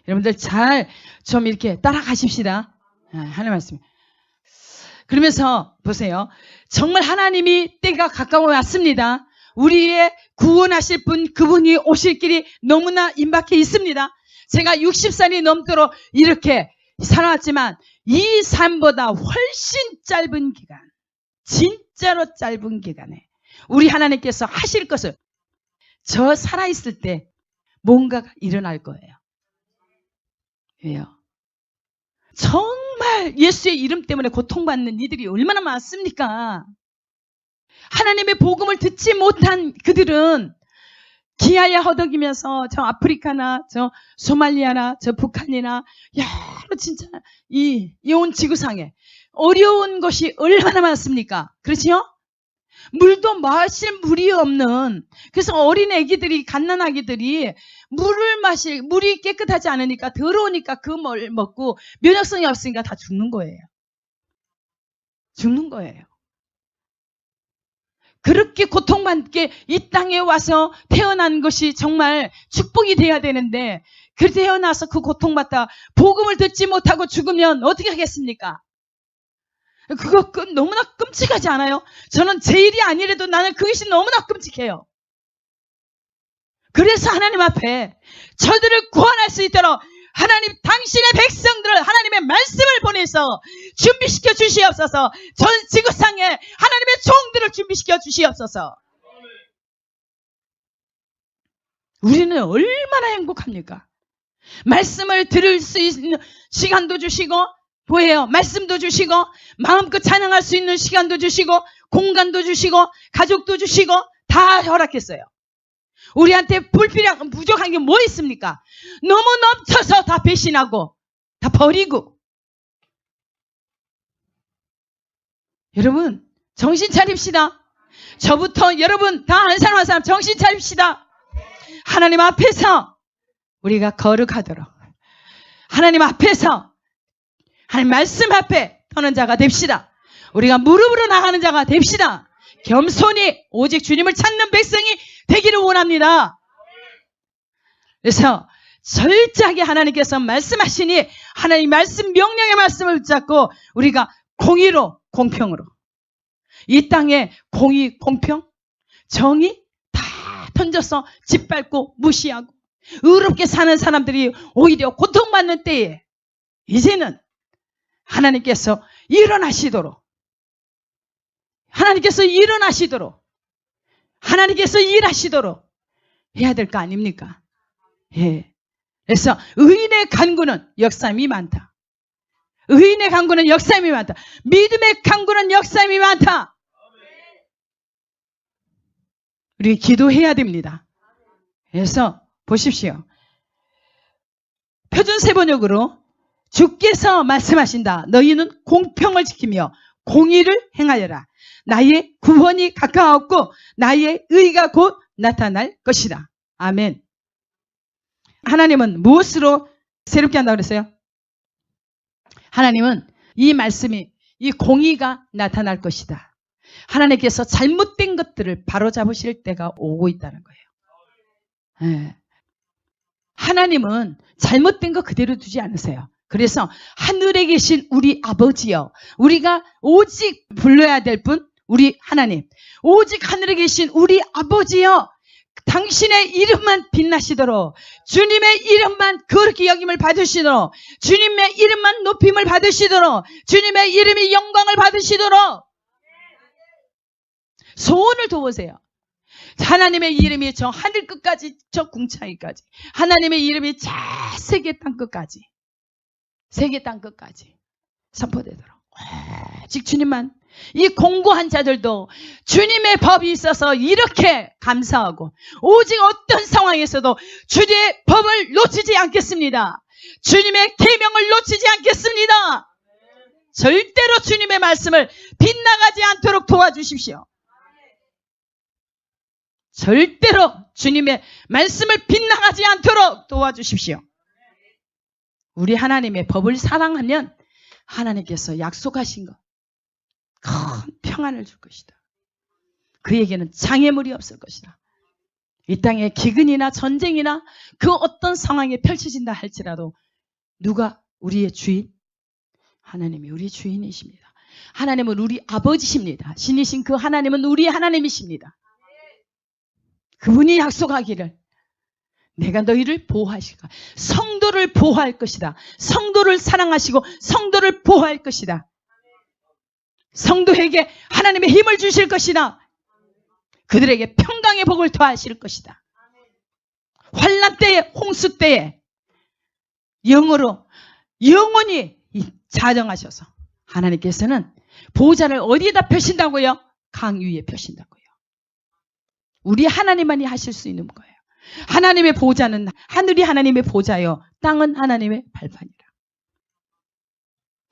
여러분들 잘 좀 이렇게 따라가십시다. 하나님 말씀. 그러면서 보세요. 정말 하나님이 때가 가까워 왔습니다. 우리의 구원하실 분, 그분이 오실 길이 너무나 임박해 있습니다. 제가 60살이 넘도록 이렇게 살아왔지만 이 삶보다 훨씬 짧은 기간, 진짜로 짧은 기간에 우리 하나님께서 하실 것을 저 살아있을 때 뭔가가 일어날 거예요. 왜요? 정말 예수의 이름 때문에 고통받는 이들이 얼마나 많습니까? 하나님의 복음을 듣지 못한 그들은 기아야 허덕이면서 저 아프리카나 저 소말리아나 저 북한이나 여러 진짜 이 온 지구상에 어려운 것이 얼마나 많습니까? 그렇죠? 물도 마실 물이 없는, 그래서 어린 애기들이, 갓난아기들이 물이 깨끗하지 않으니까, 더러우니까 그 물 먹고 면역성이 없으니까 다 죽는 거예요. 죽는 거예요. 그렇게 고통받게 이 땅에 와서 태어난 것이 정말 축복이 돼야 되는데, 그 태어나서 그 고통받다 복음을 듣지 못하고 죽으면 어떻게 하겠습니까? 그거 너무나 끔찍하지 않아요? 저는 제 일이 아니라도 나는 그것이 너무나 끔찍해요. 그래서 하나님 앞에 저들을 구원할 수 있도록 하나님 당신의 백성들을 하나님의 말씀을 보내서 준비시켜 주시옵소서. 전 지구상에 하나님의 종들을 준비시켜 주시옵소서. 우리는 얼마나 행복합니까? 말씀을 들을 수 있는 시간도 주시고, 뭐예요? 말씀도 주시고, 마음껏 찬양할 수 있는 시간도 주시고, 공간도 주시고, 가족도 주시고, 다 허락했어요. 우리한테 불필요한, 부족한 게 뭐 있습니까? 너무 넘쳐서 다 배신하고, 다 버리고. 여러분, 정신 차립시다. 저부터 여러분 다 한 사람 한 사람 정신 차립시다. 하나님 앞에서 우리가 거룩하도록, 하나님 앞에서, 하나님 말씀 앞에 서는 자가 됩시다. 우리가 무릎으로 나가는 자가 됩시다. 겸손히 오직 주님을 찾는 백성이 되기를 원합니다. 그래서 철저하게 하나님께서 말씀하시니 하나님 말씀, 명령의 말씀을 붙잡고 우리가 공의로, 공평으로, 이 땅에 공의, 공평, 정의 다 던져서 짓밟고 무시하고 의롭게 사는 사람들이 오히려 고통받는 때에 이제는 하나님께서 일어나시도록, 하나님께서 일어나시도록, 하나님께서 일하시도록 해야 될 거 아닙니까? 예. 그래서 의인의 간구는 역사임이 많다. 의인의 간구는 역사임이 많다. 믿음의 간구는 역사임이 많다. 우리 기도해야 됩니다. 그래서 보십시오. 표준세 번역으로 주께서 말씀하신다. 너희는 공평을 지키며 공의를 행하여라. 나의 구원이 가까웠고 나의 의가 곧 나타날 것이다. 아멘. 하나님은 무엇으로 새롭게 한다고 그랬어요? 하나님은 이 말씀이, 이 공의가 나타날 것이다. 하나님께서 잘못된 것들을 바로잡으실 때가 오고 있다는 거예요. 네. 하나님은 잘못된 거 그대로 두지 않으세요. 그래서 하늘에 계신 우리 아버지여, 우리가 오직 불러야 될 분, 우리 하나님, 오직 하늘에 계신 우리 아버지여, 당신의 이름만 빛나시도록, 주님의 이름만 그렇게 여김을 받으시도록, 주님의 이름만 높임을 받으시도록, 주님의 이름이 영광을 받으시도록 소원을 도우세요. 하나님의 이름이 저 하늘 끝까지, 저 궁창이까지, 하나님의 이름이 저 세계 땅 끝까지, 세계 땅 끝까지 선포되도록 오직 주님만. 이 공고한 자들도 주님의 법이 있어서 이렇게 감사하고 오직 어떤 상황에서도 주님의 법을 놓치지 않겠습니다. 주님의 계명을 놓치지 않겠습니다. 절대로 주님의 말씀을 빗나가지 않도록 도와주십시오. 절대로 주님의 말씀을 빗나가지 않도록 도와주십시오. 우리 하나님의 법을 사랑하면 하나님께서 약속하신 것, 큰 평안을 줄 것이다. 그에게는 장애물이 없을 것이다. 이 땅에 기근이나 전쟁이나 그 어떤 상황이 펼쳐진다 할지라도 누가 우리의 주인? 하나님이 우리 주인이십니다. 하나님은 우리 아버지십니다. 신이신 그 하나님은 우리의 하나님이십니다. 그분이 약속하기를 내가 너희를 보호하실까? 성도를 보호할 것이다. 성도를 사랑하시고 성도를 보호할 것이다. 성도에게 하나님의 힘을 주실 것이다. 그들에게 평강의 복을 더하실 것이다. 환난 때에, 홍수 때에 영으로 영원히 자정하셔서 하나님께서는 보호자를 어디에다 펴신다고요? 강 위에 펴신다고요. 우리 하나님만이 하실 수 있는 거예요. 하나님의 보호자는 하늘이 하나님의 보호자요, 땅은 하나님의 발판이라.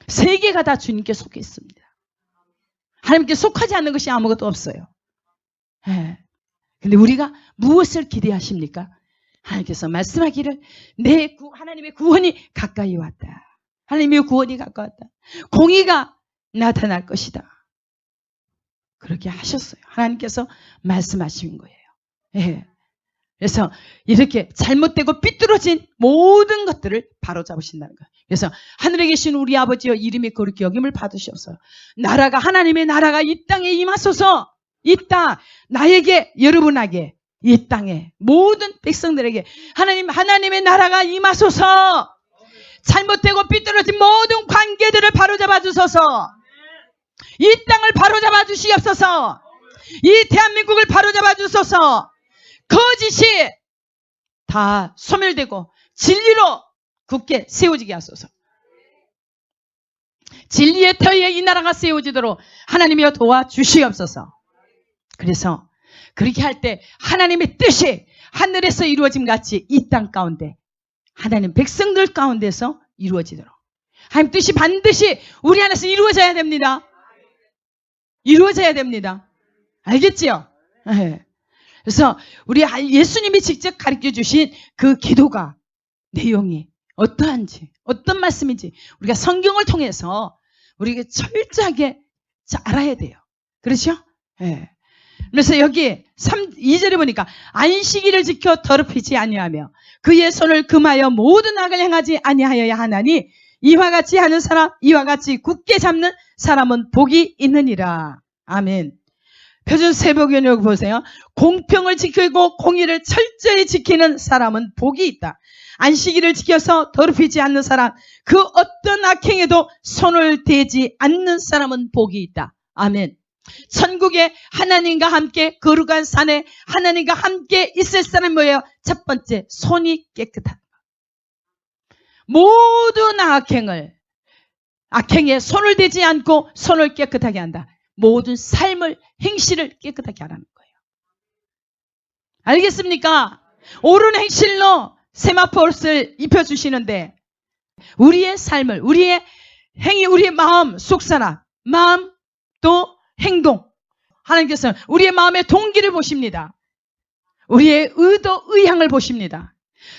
세계가 다 주님께 속해 있습니다. 하나님께 속하지 않는 것이 아무것도 없어요. 근데 우리가 무엇을 기대하십니까? 하나님께서 말씀하기를 하나님의 구원이 가까이 왔다. 하나님의 구원이 가까웠다. 공의가 나타날 것이다. 그렇게 하셨어요. 하나님께서 말씀하신 거예요. 그래서 이렇게 잘못되고 삐뚤어진 모든 것들을 바로잡으신다는 거예요. 그래서 하늘에 계신 우리 아버지여, 이름이 거룩히 여김을 받으셔서 나라가, 하나님의 나라가 이 땅에 임하소서. 이 땅, 나에게, 여러분에게, 이 땅에 모든 백성들에게 하나님의 나라가 임하소서. 잘못되고 삐뚤어진 모든 관계들을 바로잡아 주소서. 이 땅을 바로잡아 주시옵소서. 이 대한민국을 바로잡아 주소서. 거짓이 다 소멸되고 진리로 굳게 세워지게 하소서. 진리의 터위에 이 나라가 세워지도록 하나님이여 도와주시옵소서. 그래서 그렇게 할 때 하나님의 뜻이 하늘에서 이루어짐 같이 이 땅 가운데 하나님 백성들 가운데서 이루어지도록 하나님 뜻이 반드시 우리 안에서 이루어져야 됩니다. 이루어져야 됩니다. 알겠지요? 네. 그래서 우리 예수님이 직접 가르쳐 주신 그 기도가 내용이 어떠한지 어떤 말씀인지 우리가 성경을 통해서 우리가 철저하게 알아야 돼요. 그렇죠? 네. 그래서 여기 2절에 보니까 안식일을 지켜 더럽히지 아니하며 그의 손을 금하여 모든 악을 행하지 아니하여야 하나니 이와 같이 하는 사람 이와 같이 굳게 잡는 사람은 복이 있느니라. 아멘. 표준 세복연역 보세요. 공평을 지키고 공의를 철저히 지키는 사람은 복이 있다. 안식일을 지켜서 더럽히지 않는 사람 그 어떤 악행에도 손을 대지 않는 사람은 복이 있다. 아멘. 천국에 하나님과 함께 거룩한 산에 하나님과 함께 있을 사람이 뭐예요? 첫 번째, 손이 깨끗한 것. 모든 악행에 손을 대지 않고 손을 깨끗하게 한다. 모든 삶을, 행실을 깨끗하게 하라는 거예요. 알겠습니까? 옳은 행실로 세마포를 입혀주시는데 우리의 삶을, 우리의 행위, 우리의 마음, 속사람, 마음 또 행동. 하나님께서는 우리의 마음의 동기를 보십니다. 우리의 의도, 의향을 보십니다.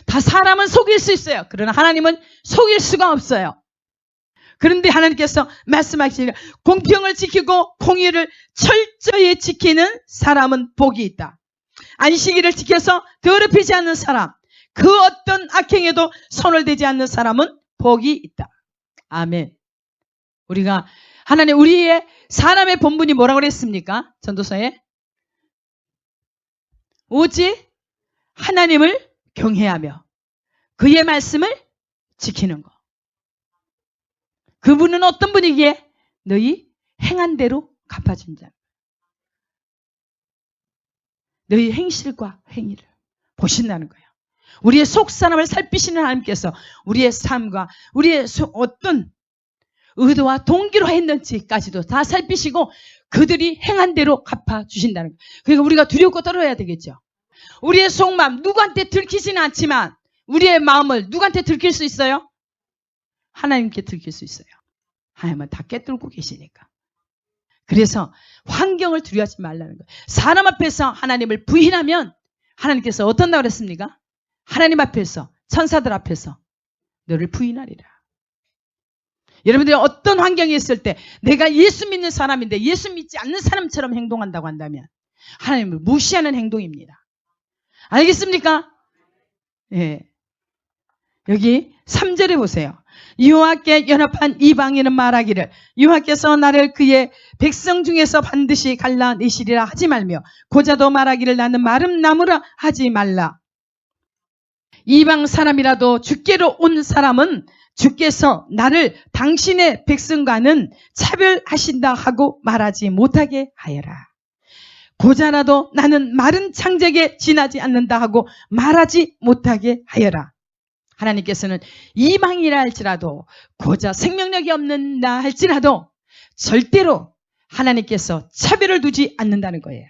다 사람은 속일 수 있어요. 그러나 하나님은 속일 수가 없어요. 그런데 하나님께서 말씀하시기를 공평을 지키고 공의를 철저히 지키는 사람은 복이 있다. 안식일을 지켜서 더럽히지 않는 사람, 그 어떤 악행에도 손을 대지 않는 사람은 복이 있다. 아멘. 우리가 하나님 우리의 사람의 본분이 뭐라고 그랬습니까? 전도서에 오직 하나님을 경외하며 그의 말씀을 지키는 것. 그분은 어떤 분이기에 너희 행한 대로 갚아준 자. 너희 행실과 행위를 보신다는 거예요. 우리의 속사람을 살피시는 하나님께서 우리의 삶과 우리의 어떤 의도와 동기로 했는지까지도 다 살피시고 그들이 행한 대로 갚아주신다는 거예요. 그러니까 우리가 두렵고 떨어야 되겠죠. 우리의 속마음 누구한테 들키지는 않지만 우리의 마음을 누구한테 들킬 수 있어요? 하나님께 들킬 수 있어요. 하나님은 다 꿰뚫고 계시니까. 그래서 환경을 두려워하지 말라는 거예요. 사람 앞에서 하나님을 부인하면 하나님께서 어떤다고 그랬습니까? 하나님 앞에서 천사들 앞에서 너를 부인하리라. 여러분들이 어떤 환경에 있을 때 내가 예수 믿는 사람인데 예수 믿지 않는 사람처럼 행동한다고 한다면 하나님을 무시하는 행동입니다. 알겠습니까? 예. 여기 3절에 보세요. 여호와께 연합한 이방인은 말하기를 여호와께서 나를 그의 백성 중에서 반드시 갈라내시리라 하지 말며 고자도 말하기를 나는 마른 나무라 하지 말라. 이방 사람이라도 주께로 온 사람은 주께서 나를 당신의 백성과는 차별하신다 하고 말하지 못하게 하여라. 고자라도 나는 마른 창작에 지나지 않는다 하고 말하지 못하게 하여라. 하나님께서는 이방이라 할지라도 고자 생명력이 없는다 할지라도 절대로 하나님께서 차별을 두지 않는다는 거예요.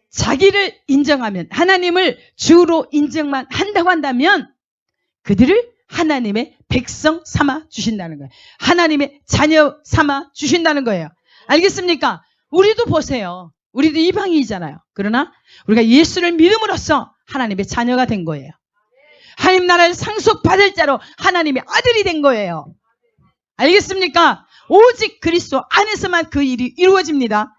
자기를 인정하면 하나님을 주로 인정만 한다고 한다면 그들을 하나님의 백성 삼아 주신다는 거예요. 하나님의 자녀 삼아 주신다는 거예요. 알겠습니까? 우리도 보세요. 우리도 이방인이잖아요. 그러나 우리가 예수를 믿음으로써 하나님의 자녀가 된 거예요. 하나님 나라를 상속받을 자로 하나님의 아들이 된 거예요. 알겠습니까? 오직 그리스도 안에서만 그 일이 이루어집니다.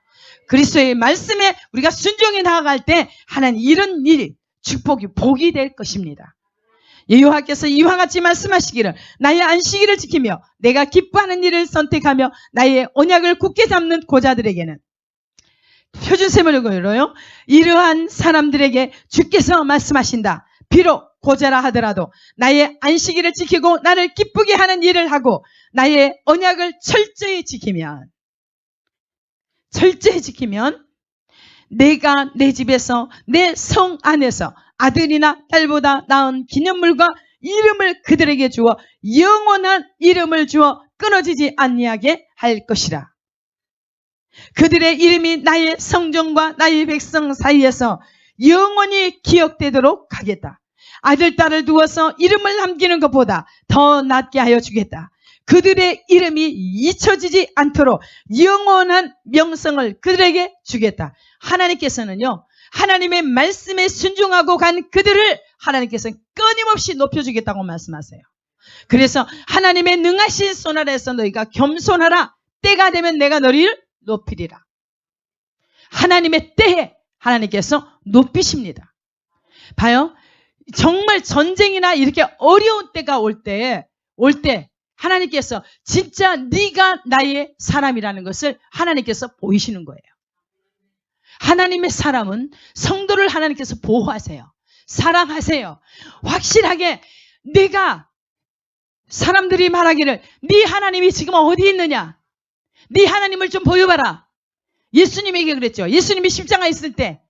그리스도의 말씀에 우리가 순종해 나아갈 때 하나님 이런 일, 축복이 복이 될 것입니다. 여호와께서 이와 같이 말씀하시기를 나의 안식일을 지키며 내가 기뻐하는 일을 선택하며 나의 언약을 굳게 잡는 고자들에게는 표준세번을 걸어요. 이러한 사람들에게 주께서 말씀하신다. 비록 고자라 하더라도 나의 안식일을 지키고 나를 기쁘게 하는 일을 하고 나의 언약을 철저히 지키면 내가 내 집에서 내 성 안에서 아들이나 딸보다 나은 기념물과 이름을 그들에게 주어 영원한 이름을 주어 끊어지지 아니하게 할 것이라. 그들의 이름이 나의 성전과 나의 백성 사이에서 영원히 기억되도록 하겠다. 아들, 딸을 두어서 이름을 남기는 것보다 더 낫게 하여 주겠다. 그들의 이름이 잊혀지지 않도록 영원한 명성을 그들에게 주겠다. 하나님께서는요, 하나님의 말씀에 순종하고 간 그들을 하나님께서는 끊임없이 높여주겠다고 말씀하세요. 그래서 하나님의 능하신 손 아래에서 너희가 겸손하라. 때가 되면 내가 너희를 높이리라. 하나님의 때에 하나님께서 높이십니다. 봐요. 정말 전쟁이나 이렇게 어려운 때가 올 때 하나님께서 진짜 네가 나의 사람이라는 것을 하나님께서 보이시는 거예요. 하나님의 사람은 성도를 하나님께서 보호하세요. 사랑하세요. 확실하게 네가 사람들이 말하기를 네 하나님이 지금 어디 있느냐? 네 하나님을 좀 보여봐라. 예수님에게 그랬죠. 예수님이 십자가에 있을 때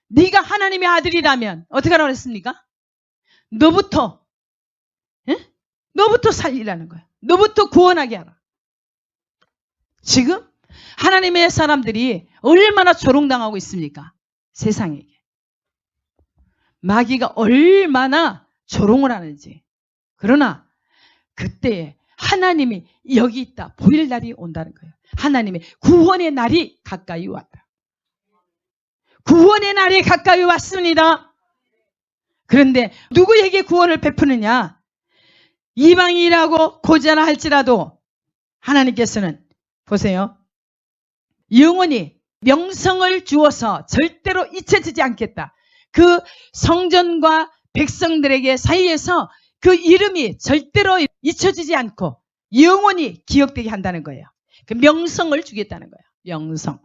네가 하나님의 아들이라면 어떻게 하라고 그랬습니까? 너부터 살리라는 거야. 너부터 구원하게 하라. 지금 하나님의 사람들이 얼마나 조롱당하고 있습니까? 세상에게. 마귀가 얼마나 조롱을 하는지. 그러나 그때에 하나님이 여기 있다 보일 날이 온다는 거예요. 하나님의 구원의 날이 가까이 왔다. 구원의 날이 가까이 왔습니다. 그런데 누구에게 구원을 베푸느냐? 이방인이라고 고자라 할지라도 하나님께서는 보세요. 영원히 명성을 주어서 절대로 잊혀지지 않겠다. 그 성전과 백성들에게 사이에서 그 이름이 절대로 잊혀지지 않고 영원히 기억되게 한다는 거예요. 그 명성을 주겠다는 거예요. 명성.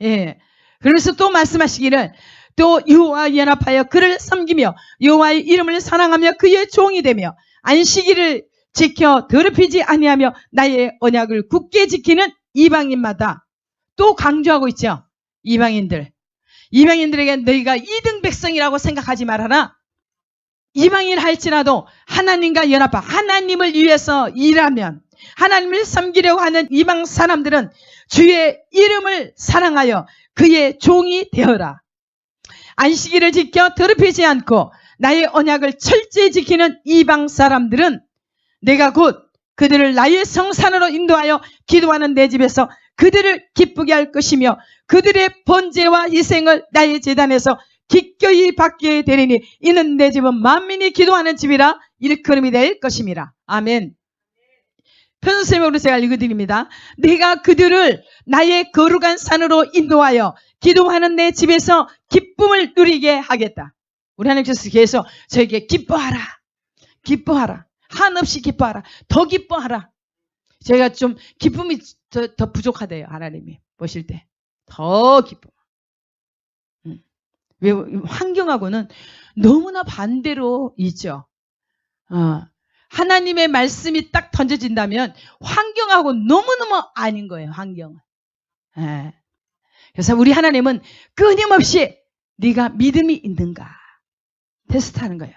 예. 그래서 또 말씀하시기를 또 여호와 연합하여 그를 섬기며 여호와의 이름을 사랑하며 그의 종이 되며 안식일을 지켜 더럽히지 아니하며 나의 언약을 굳게 지키는 이방인마다 또 강조하고 있죠. 이방인들에게 너희가 이등 백성이라고 생각하지 말아라. 이방인 할지라도 하나님과 연합하 하나님을 위해서 일하면 하나님을 섬기려고 하는 이방 사람들은 주의 이름을 사랑하여 그의 종이 되어라. 안식일을 지켜 더럽히지 않고 나의 언약을 철저히 지키는 이방 사람들은 내가 곧 그들을 나의 성산으로 인도하여 기도하는 내 집에서 그들을 기쁘게 할 것이며 그들의 번제와 희생을 나의 제단에서 기꺼이 받게 되리니 이는 내 집은 만민이 기도하는 집이라 일컬음이 될 것임이라. 아멘. 편성sem으로 제가 읽어드립니다. 내가 그들을 나의 거룩한 산으로 인도하여 기도하는 내 집에서 기쁨을 누리게 하겠다. 우리 하나님께서 계속 저에게 기뻐하라. 기뻐하라. 한없이 기뻐하라. 더 기뻐하라. 제가 좀 기쁨이 더 부족하대요. 하나님이 보실 때. 더 기뻐. 왜 환경하고는 너무나 반대로 있죠. 하나님의 말씀이 딱 던져진다면 환경하고 너무너무 아닌 거예요. 환경은. 예. 그래서 우리 하나님은 끊임없이 네가 믿음이 있는가 테스트하는 거예요.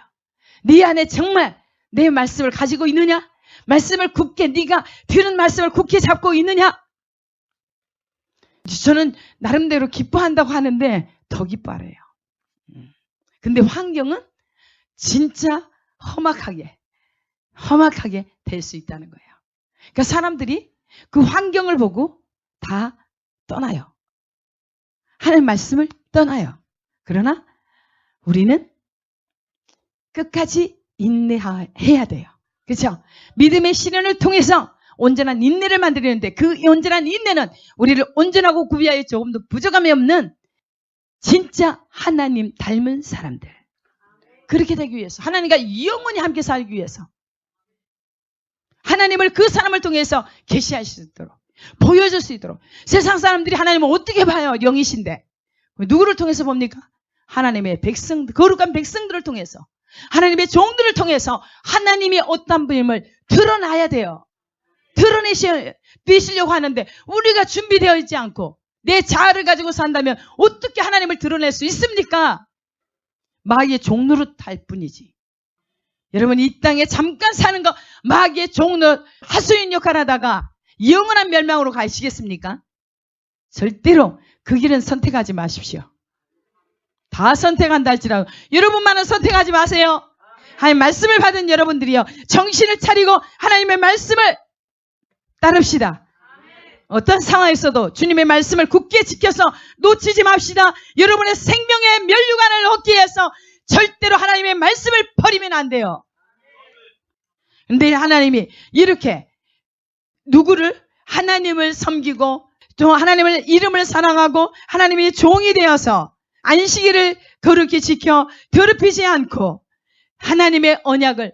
네 안에 정말 내 말씀을 가지고 있느냐? 말씀을 굳게 네가 들은 말씀을 굳게 잡고 있느냐? 저는 나름대로 기뻐한다고 하는데 더 기뻐하래요. 근데 환경은 진짜 험악하게 될 수 있다는 거예요. 그러니까 사람들이 그 환경을 보고 다 떠나요. 하나님 말씀을 떠나요. 그러나 우리는 끝까지 인내해야 돼요. 그렇죠? 믿음의 시련을 통해서 온전한 인내를 만들려는데 그 온전한 인내는 우리를 온전하고 구비하여 조금도 부족함이 없는 진짜 하나님 닮은 사람들. 그렇게 되기 위해서 하나님과 영원히 함께 살기 위해서 하나님을 그 사람을 통해서 계시할 수 있도록 보여줄 수 있도록 세상 사람들이 하나님을 어떻게 봐요? 영이신데 누구를 통해서 봅니까? 하나님의 백성, 거룩한 백성들을 통해서 하나님의 종들을 통해서 하나님이 어떤 분임을 드러나야 돼요. 드러내시려고 하는데 우리가 준비되어 있지 않고 내 자아를 가지고 산다면 어떻게 하나님을 드러낼 수 있습니까? 마귀의 종노릇 할 뿐이지. 여러분 이 땅에 잠깐 사는 거 마귀의 종로 하수인 역할 하다가 영원한 멸망으로 가시겠습니까? 절대로 그 길은 선택하지 마십시오. 다 선택한다 할지라도 여러분만은 선택하지 마세요. 하나님 말씀을 받은 여러분들이요, 정신을 차리고 하나님의 말씀을 따릅시다. 어떤 상황에서도 주님의 말씀을 굳게 지켜서 놓치지 맙시다. 여러분의 생명의 면류관을 얻기 위해서 절대로 하나님의 말씀을 버리면 안 돼요. 근데 하나님이 이렇게 누구를? 하나님을 섬기고 또 하나님의 이름을 사랑하고 하나님의 종이 되어서 안식일을 거룩히 지켜 더럽히지 않고 하나님의 언약을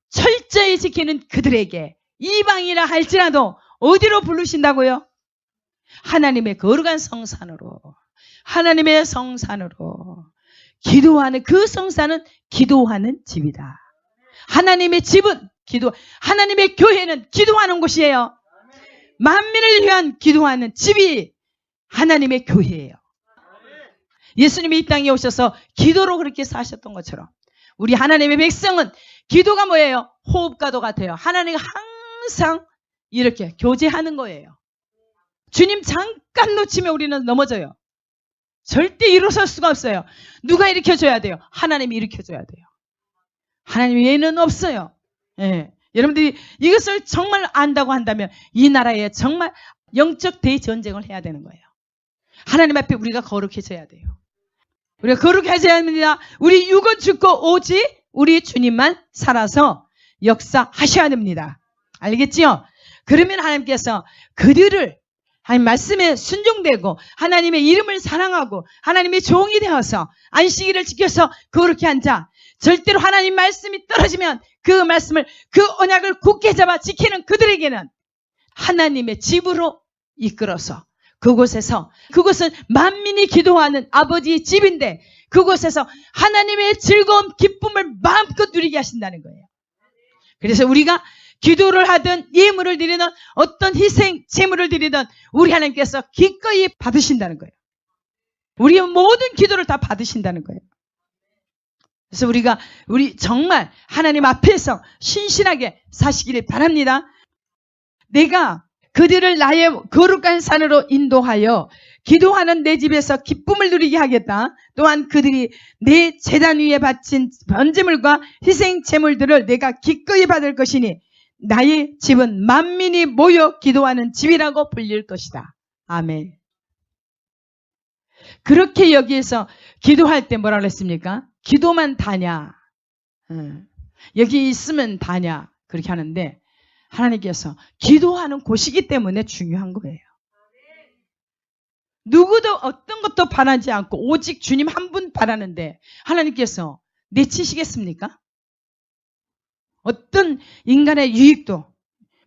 철저히 지키는 그들에게 이방이라 할지라도 어디로 부르신다고요? 하나님의 거룩한 성산으로, 하나님의 성산으로. 기도하는 그 성산은 기도하는 집이다. 하나님의 집은 하나님의 교회는 기도하는 곳이에요. 만민을 위한 기도하는 집이 하나님의 교회예요. 예수님이 이 땅에 오셔서 기도로 그렇게 사셨던 것처럼 우리 하나님의 백성은 기도가 뭐예요? 호흡과도 같아요. 하나님과 항상 이렇게 교제하는 거예요. 주님 잠깐 놓치면 우리는 넘어져요. 절대 일어설 수가 없어요. 누가 일으켜줘야 돼요? 하나님이 일으켜줘야 돼요. 하나님 외에는 없어요. 예. 여러분들이 이것을 정말 안다고 한다면 이 나라에 정말 영적 대전쟁을 해야 되는 거예요. 하나님 앞에 우리가 거룩해져야 돼요. 우리가 거룩해져야 합니다. 우리 육은 죽고 오직 우리 주님만 살아서 역사하셔야 됩니다. 알겠지요? 그러면 하나님께서 그들을 하나님 말씀에 순종되고 하나님의 이름을 사랑하고 하나님의 종이 되어서 안식일을 지켜서 거룩히 한 자, 절대로 하나님 말씀이 떨어지면 그 말씀을, 그 언약을 굳게 잡아 지키는 그들에게는 하나님의 집으로 이끌어서 그곳은 만민이 기도하는 아버지의 집인데 그곳에서 하나님의 즐거움, 기쁨을 마음껏 누리게 하신다는 거예요. 그래서 우리가 기도를 하든 예물을 드리든 어떤 희생 제물을 드리든 우리 하나님께서 기꺼이 받으신다는 거예요. 우리의 모든 기도를 다 받으신다는 거예요. 그래서 우리 정말 하나님 앞에서 신실하게 사시기를 바랍니다. 내가 그들을 나의 거룩한 산으로 인도하여 기도하는 내 집에서 기쁨을 누리게 하겠다. 또한 그들이 내 제단 위에 바친 번제물과 희생 제물들을 내가 기꺼이 받을 것이니 나의 집은 만민이 모여 기도하는 집이라고 불릴 것이다. 아멘. 그렇게 여기에서 기도할 때 뭐라 그랬습니까? 기도만 다냐? 여기 있으면 다냐? 그렇게 하는데 하나님께서 기도하는 곳이기 때문에 중요한 거예요. 누구도 어떤 것도 바라지 않고 오직 주님 한 분 바라는데 하나님께서 내치시겠습니까? 어떤 인간의 유익도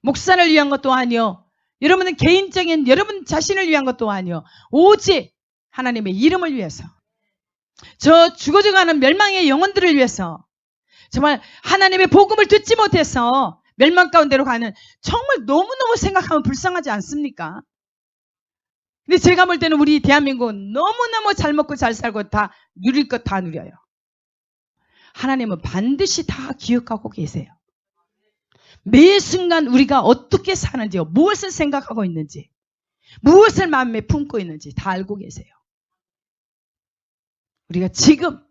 목사를 위한 것도 아니요, 여러분은 개인적인 여러분 자신을 위한 것도 아니요, 오직 하나님의 이름을 위해서, 저 죽어져가는 멸망의 영혼들을 위해서, 정말 하나님의 복음을 듣지 못해서 멸망 가운데로 가는, 정말 너무너무 생각하면 불쌍하지 않습니까? 근데 제가 볼 때는 우리 대한민국은 너무너무 잘 먹고 잘 살고 다 누릴 것 다 누려요. 하나님은 반드시 다 기억하고 계세요. 매 순간 우리가 어떻게 사는지요, 무엇을 생각하고 있는지, 무엇을 마음에 품고 있는지 다 알고 계세요. 우리가 지금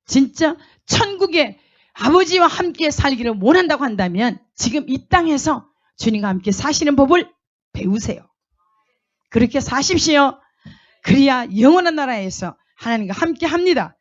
진짜 천국의 아버지와 함께 살기를 원한다고 한다면 지금 이 땅에서 주님과 함께 사시는 법을 배우세요. 그렇게 사십시오. 그래야 영원한 나라에서 하나님과 함께 합니다.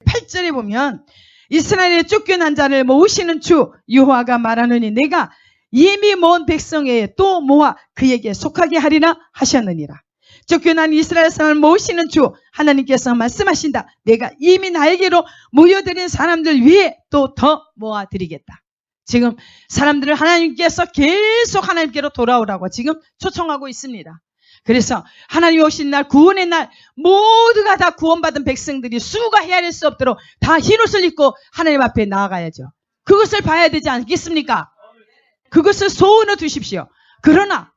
8절에 보면 이스라엘의 쫓겨난 자를 모으시는 주 여호와가 말하느니 내가 이미 모은 백성에 또 모아 그에게 속하게 하리라 하셨느니라. 쫓겨난 이스라엘 사람을 모으시는 주 하나님께서 말씀하신다. 내가 이미 나에게로 모여드린 사람들 위에 또 더 모아드리겠다. 지금 사람들을 하나님께서 계속 하나님께로 돌아오라고 지금 초청하고 있습니다. 그래서 하나님이 오신 날, 구원의 날, 모두가 다 구원받은 백성들이 수가 헤아릴 수 없도록 다 흰옷을 입고 하나님 앞에 나아가야죠. 그것을 봐야 되지 않겠습니까? 그것을 소원해 두십시오. 그러나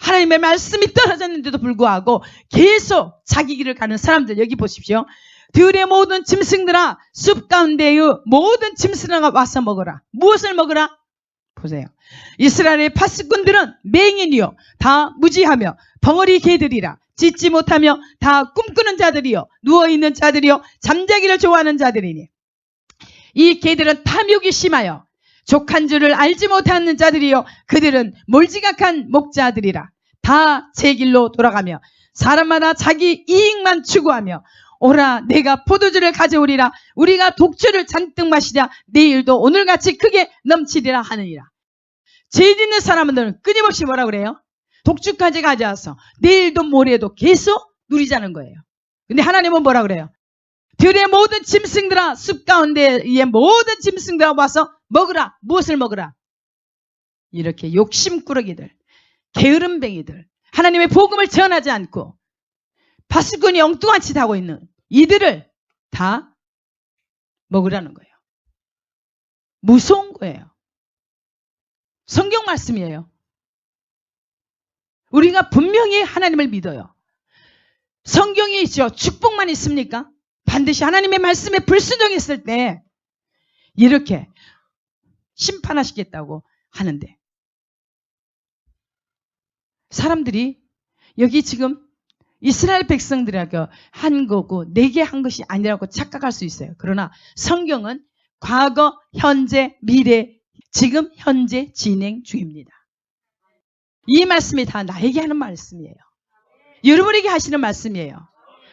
하나님의 말씀이 떨어졌는데도 불구하고 계속 자기 길을 가는 사람들, 여기 보십시오. 들의 모든 짐승들아 숲 가운데의 모든 짐승들아 와서 먹어라. 무엇을 먹어라? 보세요. 이스라엘의 파수꾼들은 맹인이요 다 무지하며 벙어리 개들이라. 짖지 못하며 다 꿈꾸는 자들이요 누워있는 자들이요 잠자기를 좋아하는 자들이니 이 개들은 탐욕이 심하여 족한 줄을 알지 못하는 자들이요 그들은 몰지각한 목자들이라. 다 제 길로 돌아가며 사람마다 자기 이익만 추구하며 오라 내가 포도주를 가져오리라. 우리가 독주를 잔뜩 마시자 내일도 오늘같이 크게 넘치리라 하느니라. 죄 짓는 사람들은 끊임없이 뭐라 그래요? 독주까지 가져와서 내일도 모레도 계속 누리자는 거예요. 근데 하나님은 뭐라 그래요? 들의 모든 짐승들아 숲 가운데의 모든 짐승들아 와서 먹으라. 무엇을 먹으라? 이렇게 욕심꾸러기들, 게으름뱅이들, 하나님의 복음을 전하지 않고 파수꾼이 엉뚱한 짓 하고 있는 이들을 다 먹으라는 거예요. 무서운 거예요. 성경 말씀이에요. 우리가 분명히 하나님을 믿어요. 성경이 있죠. 축복만 있습니까? 반드시 하나님의 말씀에 불순종했을 때 이렇게 심판하시겠다고 하는데 사람들이 여기 지금 이스라엘 백성들에게 한 거고 내게 한 것이 아니라고 착각할 수 있어요. 그러나 성경은 과거, 현재, 미래, 지금, 현재 진행 중입니다. 이 말씀이 다 나에게 하는 말씀이에요. 여러분에게 하시는 말씀이에요.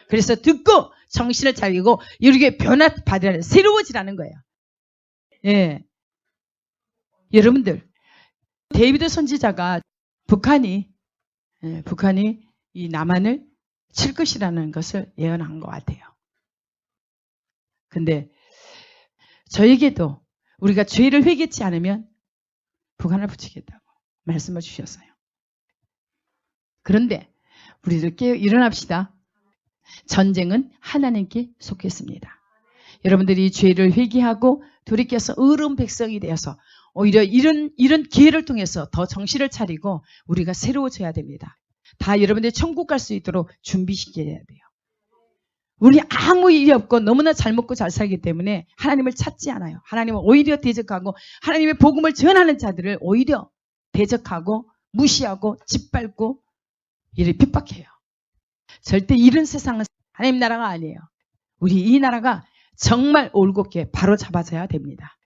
그래서 듣고 정신을 차리고 이렇게 변화받으라, 새로워지라는 거예요. 예. 여러분들, 데이비드 선지자가 북한이 이 남한을 칠 것이라는 것을 예언한 것 같아요. 근데 저에게도 우리가 죄를 회개치 않으면 북한을 붙이겠다고 말씀을 주셨어요. 그런데 우리들 깨어 일어납시다. 전쟁은 하나님께 속했습니다. 여러분들이 죄를 회개하고 돌이켜서 의로운 백성이 되어서 오히려 이런 기회를 통해서 더 정신을 차리고 우리가 새로워져야 됩니다. 다 여러분들이 천국 갈 수 있도록 준비시켜야 돼요. 우리 아무 일이 없고 너무나 잘 먹고 잘 살기 때문에 하나님을 찾지 않아요. 하나님은 오히려 대적하고 하나님의 복음을 전하는 자들을 오히려 대적하고 무시하고 짓밟고 이를 핍박해요. 절대 이런 세상은 하나님 나라가 아니에요. 우리 이 나라가 정말 올곧게 바로 잡아져야 됩니다.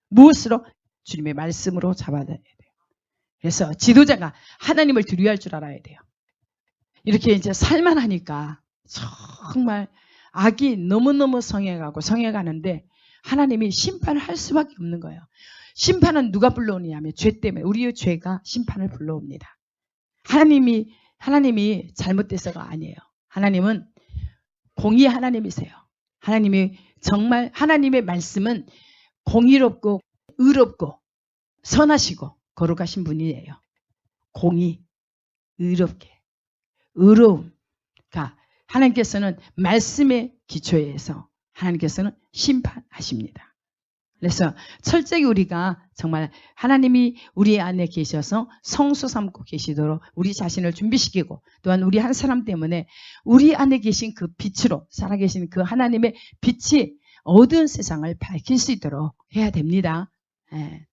무엇으로? 주님의 말씀으로 잡아져야 돼요. 그래서 지도자가 하나님을 두려워할 줄 알아야 돼요. 이렇게 이제 살만하니까 정말 악이 너무너무 성해가는데 하나님이 심판을 할 수밖에 없는 거예요. 심판은 누가 불러오느냐면 죄 때문에 우리의 죄가 심판을 불러옵니다. 하나님이 잘못돼서가 아니에요. 하나님은 공의의 하나님이세요. 하나님이 정말 하나님의 말씀은 공의롭고 의롭고 선하시고 거룩하신 분이에요. 공의, 의롭게, 의로움. 그러니까 하나님께서는 말씀의 기초에서 하나님께서는 심판하십니다. 그래서 철저히 우리가 정말 하나님이 우리 안에 계셔서 성수 삼고 계시도록 우리 자신을 준비시키고 또한 우리 한 사람 때문에 우리 안에 계신 그 빛으로 살아계신 그 하나님의 빛이 어두운 세상을 밝힐 수 있도록 해야 됩니다. 예.